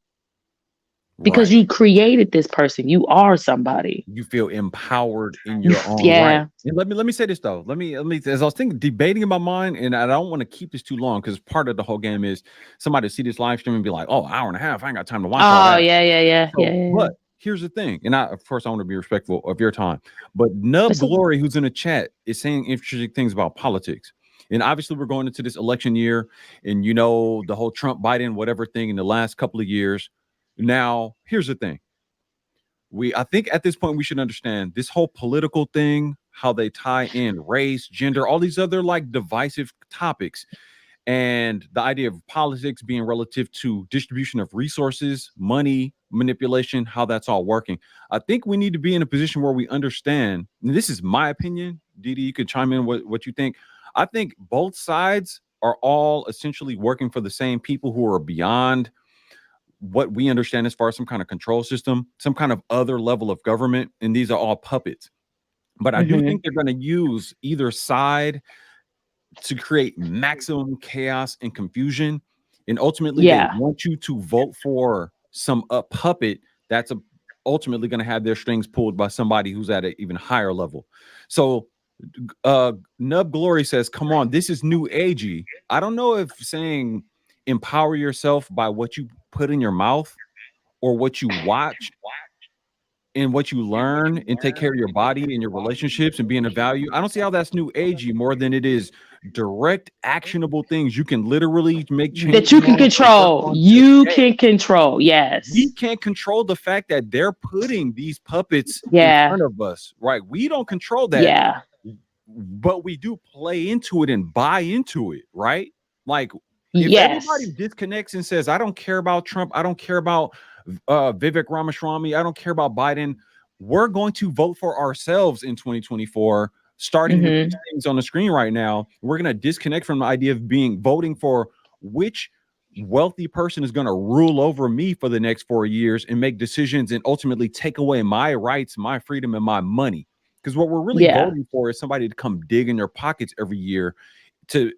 because Right. you created this person. You are somebody. You feel empowered in your own right. Yeah. And let me say this though. Let me as I was thinking, debating in my mind, and I don't want to keep this too long because part of the whole game is somebody see this live stream and be like, oh, hour and a half. I ain't got time to watch all Oh that. yeah, yeah, yeah, yeah, So, yeah. but here's the thing, and I, of course, I want to be respectful of your time. But Nub It's a- Glory, who's in the chat, is saying interesting things about politics. And obviously, we're going into this election year, and the whole Trump Biden whatever thing in the last couple of years. Now, here's the thing: I think at this point we should understand this whole political thing, how they tie in race, gender, all these other like divisive topics, and the idea of politics being relative to distribution of resources, money, manipulation, how that's all working. I think we need to be in a position where we understand, and this is my opinion. Dee Dee, you could chime in what you think. I think both sides are all essentially working for the same people who are beyond what we understand as far as some kind of control system, some kind of other level of government, and these are all puppets. But I do Mhm. think they're going to use either side to create maximum chaos and confusion. And ultimately, they Yeah. want you to vote for some puppet that's ultimately going to have their strings pulled by somebody who's at an even higher level. So, Nub Glory says, come on, this is new agey. I don't know if saying empower yourself by what you put in your mouth or what you watch and what you learn and take care of your body and your relationships and being a value. I don't see how that's new agey more than it is direct actionable things you can literally make That changes you can on and work control. on You today. can control. We Yes. can't control the fact that they're putting these puppets in Yeah. front of us, right? We don't control that, Yeah. but we do play into it and buy into it, right? Like if everybody Yes. disconnects and says, I don't care about Trump, I don't care about Vivek Ramaswamy, I don't care about Biden, we're going to vote for ourselves in 2024, starting with these Hmm. things on the screen right now. We're going to disconnect from the idea of voting for which wealthy person is going to rule over me for the next 4 years and make decisions and ultimately take away my rights, my freedom, and my money. Because what we're really Yeah. voting for is somebody to come dig in their pockets every year to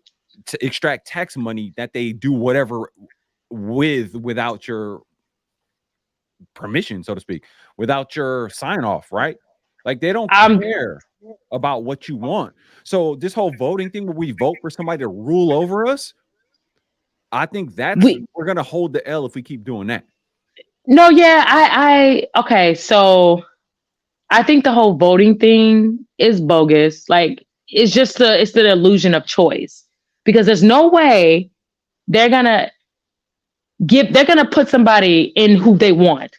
extract tax money that they do whatever without your permission, so to speak, without your sign off, right? Like they don't I'm care about what you want. So this whole voting thing where we vote for somebody to rule over us, I think we we're gonna hold the L if we keep doing that. no, yeah, I okay, so I think the whole voting thing is bogus. Like it's the illusion of choice. Because there's no way they're gonna they're gonna put somebody in who they want,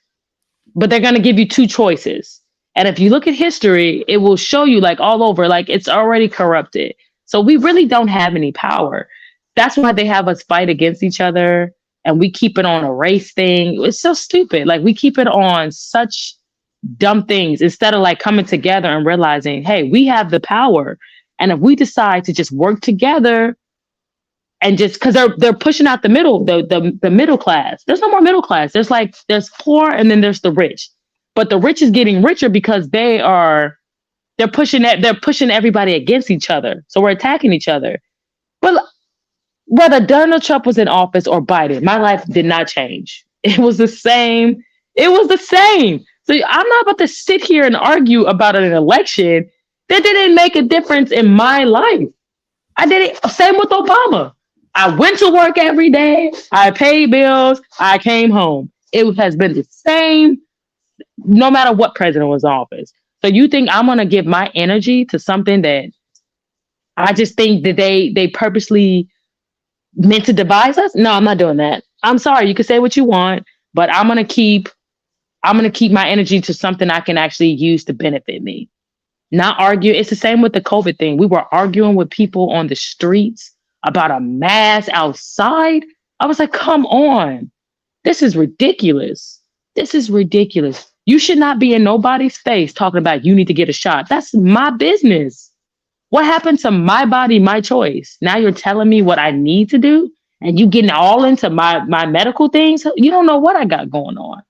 but they're gonna give you two choices. And if you look at history, it will show you like all over, like it's already corrupted. So we really don't have any power. That's why they have us fight against each other and we keep it on a race thing. It's so stupid. Like we keep it on such dumb things instead of like coming together and realizing, hey, we have the power. And if we decide to just work together and just because they're pushing out the middle class. There's no more middle class. There's poor and then there's the rich. But the rich is getting richer because they're pushing everybody against each other. So we're attacking each other. But whether Donald Trump was in office or Biden, my life did not change. It was the same. It was the same. So I'm not about to sit here and argue about an election that didn't make a difference in my life. I did it. Same with Obama. I went to work every day. I paid bills. I came home. It has been the same no matter what president was in office. So you think I'm gonna give my energy to something that I just think that they purposely meant to devise us? No, I'm not doing that. I'm sorry. You can say what you want, but I'm gonna keep my energy to something I can actually use to benefit me. Not argue. It's the same with the COVID thing. We were arguing with people on the streets about a mask outside. I was like, come on. This is ridiculous. This is ridiculous. You should not be in nobody's face talking about you need to get a shot. That's my business. What happened to my body, my choice? Now you're telling me what I need to do and you getting all into my medical things. You don't know what I got going on.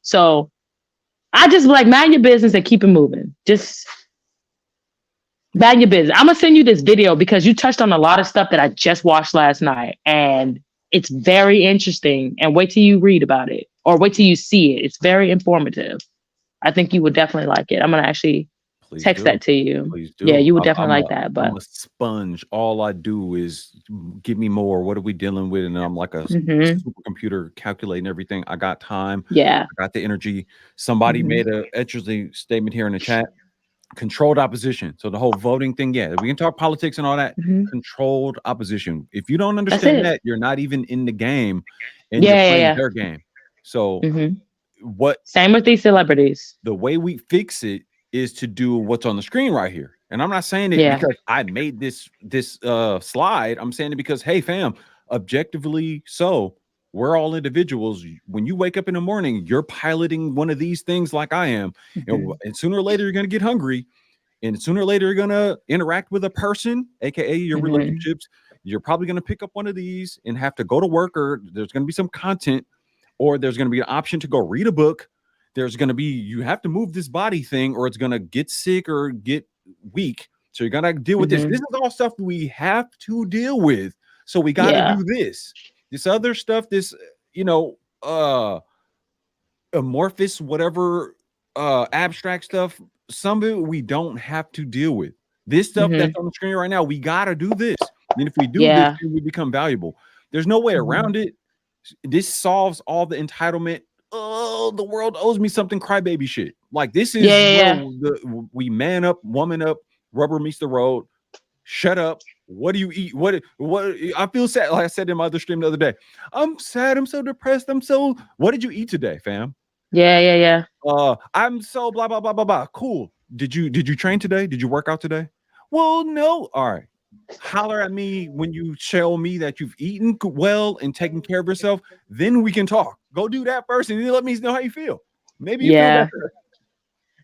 So I just like mind your business and keep it moving. Just mind your business. I'm gonna send you this video because you touched on a lot of stuff that I just watched last night, and it's very interesting. And wait till you read about it. or wait till you see it. It's very informative. I think you would definitely like it. I'm gonna actually Please text do. that to you. Please Yeah, do. you would definitely like that. But I'm a sponge. All I do is give me more. What are we dealing with? And I'm like a hmm supercomputer calculating everything. I got time. yeah, I got the energy. Somebody hmm made an interesting statement here in the chat. Controlled opposition. So the whole voting thing, yeah, we can talk politics and all that. hmm Controlled opposition. If you don't that's understand it. that, you're not even in the game and you're Yeah, playing yeah, their game. So yeah. what Same with these celebrities. the way we fix it is to do what's on the screen right here. And I'm not saying it Yeah. because I made this slide. I'm saying it because, hey fam, objectively so, we're all individuals. When you wake up in the morning, you're piloting one of these things like I am. hmm And sooner or later you're going to get hungry, and sooner or later you're going to interact with a person, aka your hmm relationships. You're probably going to pick up one of these and have to go to work, or there's going to be some content, or there's going to be an option to go read a book. There's going to be, you have to move this body thing or it's going to get sick or get weak. So you're going to deal with this. hmm This is all stuff we have to deal with. So we got to Yeah. do this. This other stuff, this, you know, amorphous, whatever, abstract stuff, some of it we don't have to deal with. This stuff hmm that's on the screen right now, we got to do this. And if we do this, Yeah. then we become valuable. There's no way hmm around it. This solves all the entitlement. Oh, the world owes me something, crybaby shit. Like this is Yeah. where Yeah. we man up, woman up, rubber meets the road. Shut up. What do you eat? What I feel sad. Like I said in my other stream the other day. I'm sad. I'm so depressed. What did you eat today, fam? Yeah. Yeah. Yeah. I'm so blah blah blah blah blah. Cool. Did you train today? Did you work out today? Well, no. All right. Holler at me when you show me that you've eaten well and taken care of yourself. Then we can talk. Go do that first, and then let me know how you feel. Maybe you feel Yeah. better.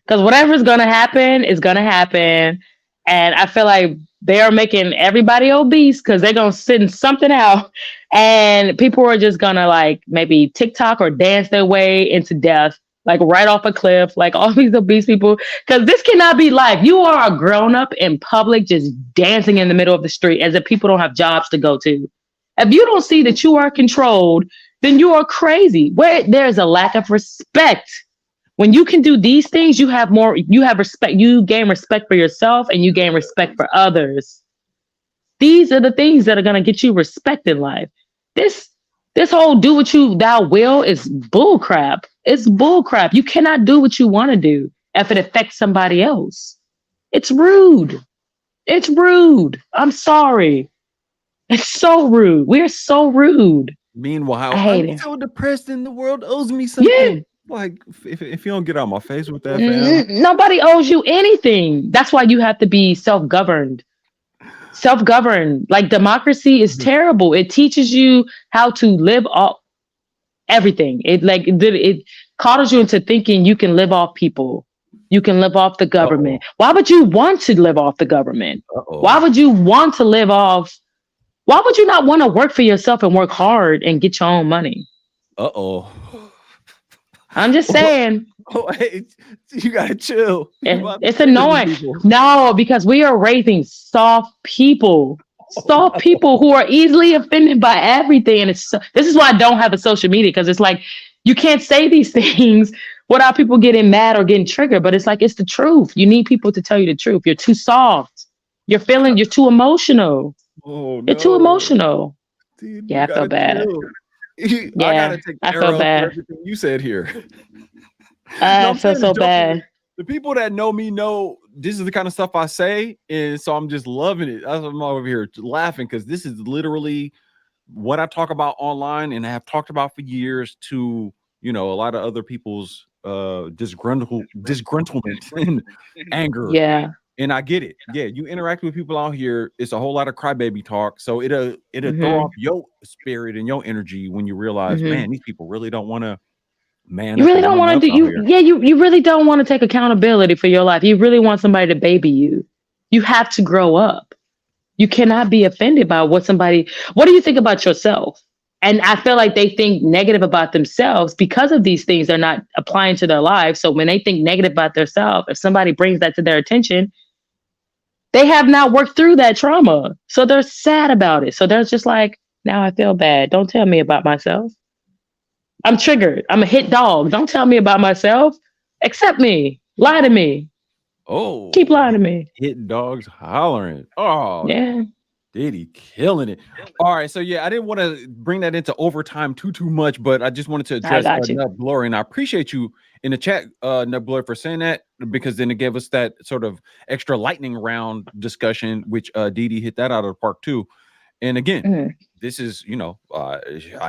Because whatever's gonna happen is gonna happen, and I feel like they are making everybody obese because they're gonna send something out, and people are just gonna like maybe TikTok or dance their way into death, like right off a cliff, like all these obese people. Because this cannot be life. You are a grown up in public, just dancing in the middle of the street as if people don't have jobs to go to. If you don't see that you are controlled, then you are crazy. Where there's a lack of respect. When you can do these things, you have respect. You gain respect for yourself and you gain respect for others. These are the things that are going to get you respect in life. This whole do what you thou will is bull crap. It's bull crap. You cannot do what you want to do if it affects somebody else. It's rude. It's rude. I'm sorry. It's so rude. We're so rude. Meanwhile, I hate I'm it. so depressed and the world owes me Yeah. something. Like, if you don't get out of my face with that, fam. Nobody owes you anything. That's why you have to be self-governed. Self-governed. Like democracy is terrible. It teaches you how to live off everything. It coddles you into thinking you can live off people. You can live off the government. Why would you want to live off the government? Why would you want to live off? Why would you not want to work for yourself and work hard and get your own money? I'm just saying. Oh, hey, you gotta chill. It's annoying. No, because we are raising soft people. Soft people who are easily offended by everything. And this is why I don't have a social media, because it's like you can't say these things without people getting mad or getting triggered. But it's like it's the truth. You need people to tell you the truth. You're too soft. You're too emotional. Oh, no. You're too emotional. Dude, yeah, I feel bad. I gotta take the arrow for everything you said here. I feel so bad. The people that know me know this is the kind of stuff I say, and so I'm just loving it. I'm over here laughing because this is literally what I talk about online and I have talked about for years to, you know, a lot of other people's disgruntlement and anger. Yeah. And I get it. Yeah, you interact with people out here. It's a whole lot of crybaby talk. So it'll throw off your spirit and your energy when you realize, man, these people really don't want to. Man, you really don't want to do you really don't want to take accountability for your life. You really want somebody to baby you. You have to grow up. You cannot be offended by what do you think about yourself? And I feel like they think negative about themselves because of these things they're not applying to their lives. So when they think negative about themselves, if somebody brings that to their attention, they have not worked through that trauma. So they're sad about it. So they're just like, now I feel bad. Don't tell me about myself. I'm triggered. I'm a hit dog. Don't tell me about myself. Accept me. Lie to me. Oh, Keep lying to me. hitting dogs hollering. Oh, Yeah. Diddy killing it. All right, so yeah, I didn't want to bring that into overtime too much, but I just wanted to I address got you. Nut Blower, and I appreciate you in the chat, Nut Blower, for saying that, because then it gave us that sort of extra lightning round discussion, which Dee hit that out of the park too. And again, Mhm. this is, I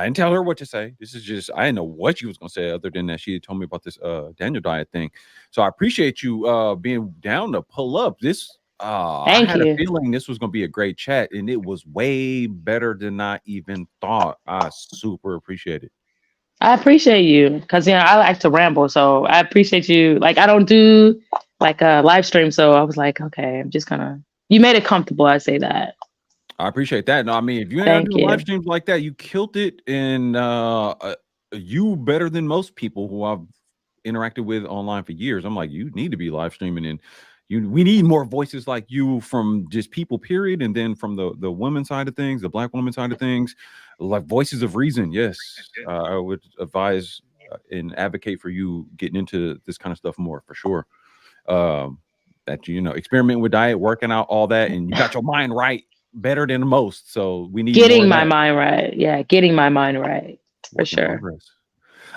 didn't tell her what to say. This is just, I didn't know what she was gonna say other than that she had told me about this Daniel diet thing. So I appreciate you being down to pull up. This I Thank had a you. feeling this was gonna be a great chat, and it was way better than I even thought. I super appreciate it. I appreciate you because I like to ramble, so I appreciate you. Like I don't do like a live stream, so I was like, okay, I'm just gonna. You made it comfortable. I say that. I appreciate that. No, I mean, if you ain't gonna Thank do live you. streams like that, you killed it, and you better than most people who I've interacted with online for years. I'm like, you need to be live streaming, and we need more voices like you from just people, period, and then from the women side of things, the Black woman side of things, like voices of reason. Yes, I would advise and advocate for you getting into this kind of stuff more, for sure. That experiment with diet, working out, all that, and you got your mind right better than most. So we need more Getting of my that. mind right. Yeah, getting my mind right for Work in sure. progress.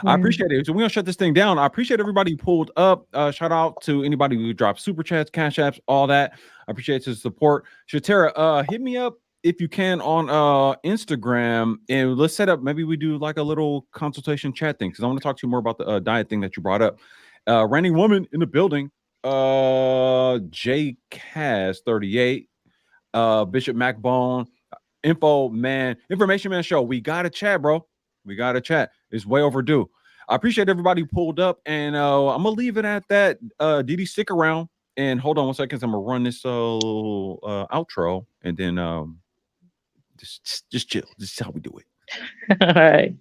I appreciate it. So we're gonna shut this thing down. I appreciate everybody who pulled up. Shout out to anybody who dropped super chats, cash apps, all that. I appreciate the support. Shatera, hit me up if you can on Instagram, and let's set up. Maybe we do like a little consultation chat thing, because I want to talk to you more about the diet thing that you brought up. Randy Woman in the building. J Cas 38. Bishop Macbone. Information Man show. We gotta chat, bro. We gotta chat. It's way overdue. I appreciate everybody who pulled up, and I'm gonna leave it at that. Dee, stick around and hold on 1 second. I'm gonna run this outro, and then just chill. This is how we do it. All right.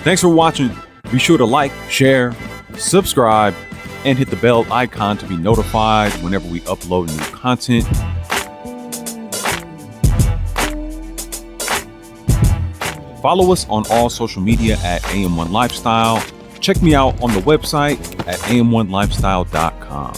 Thanks for watching. Be sure to like, share, subscribe, and hit the bell icon to be notified whenever we upload new content. Follow us on all social media at AM1 Lifestyle. Check me out on the website at am1lifestyle.com.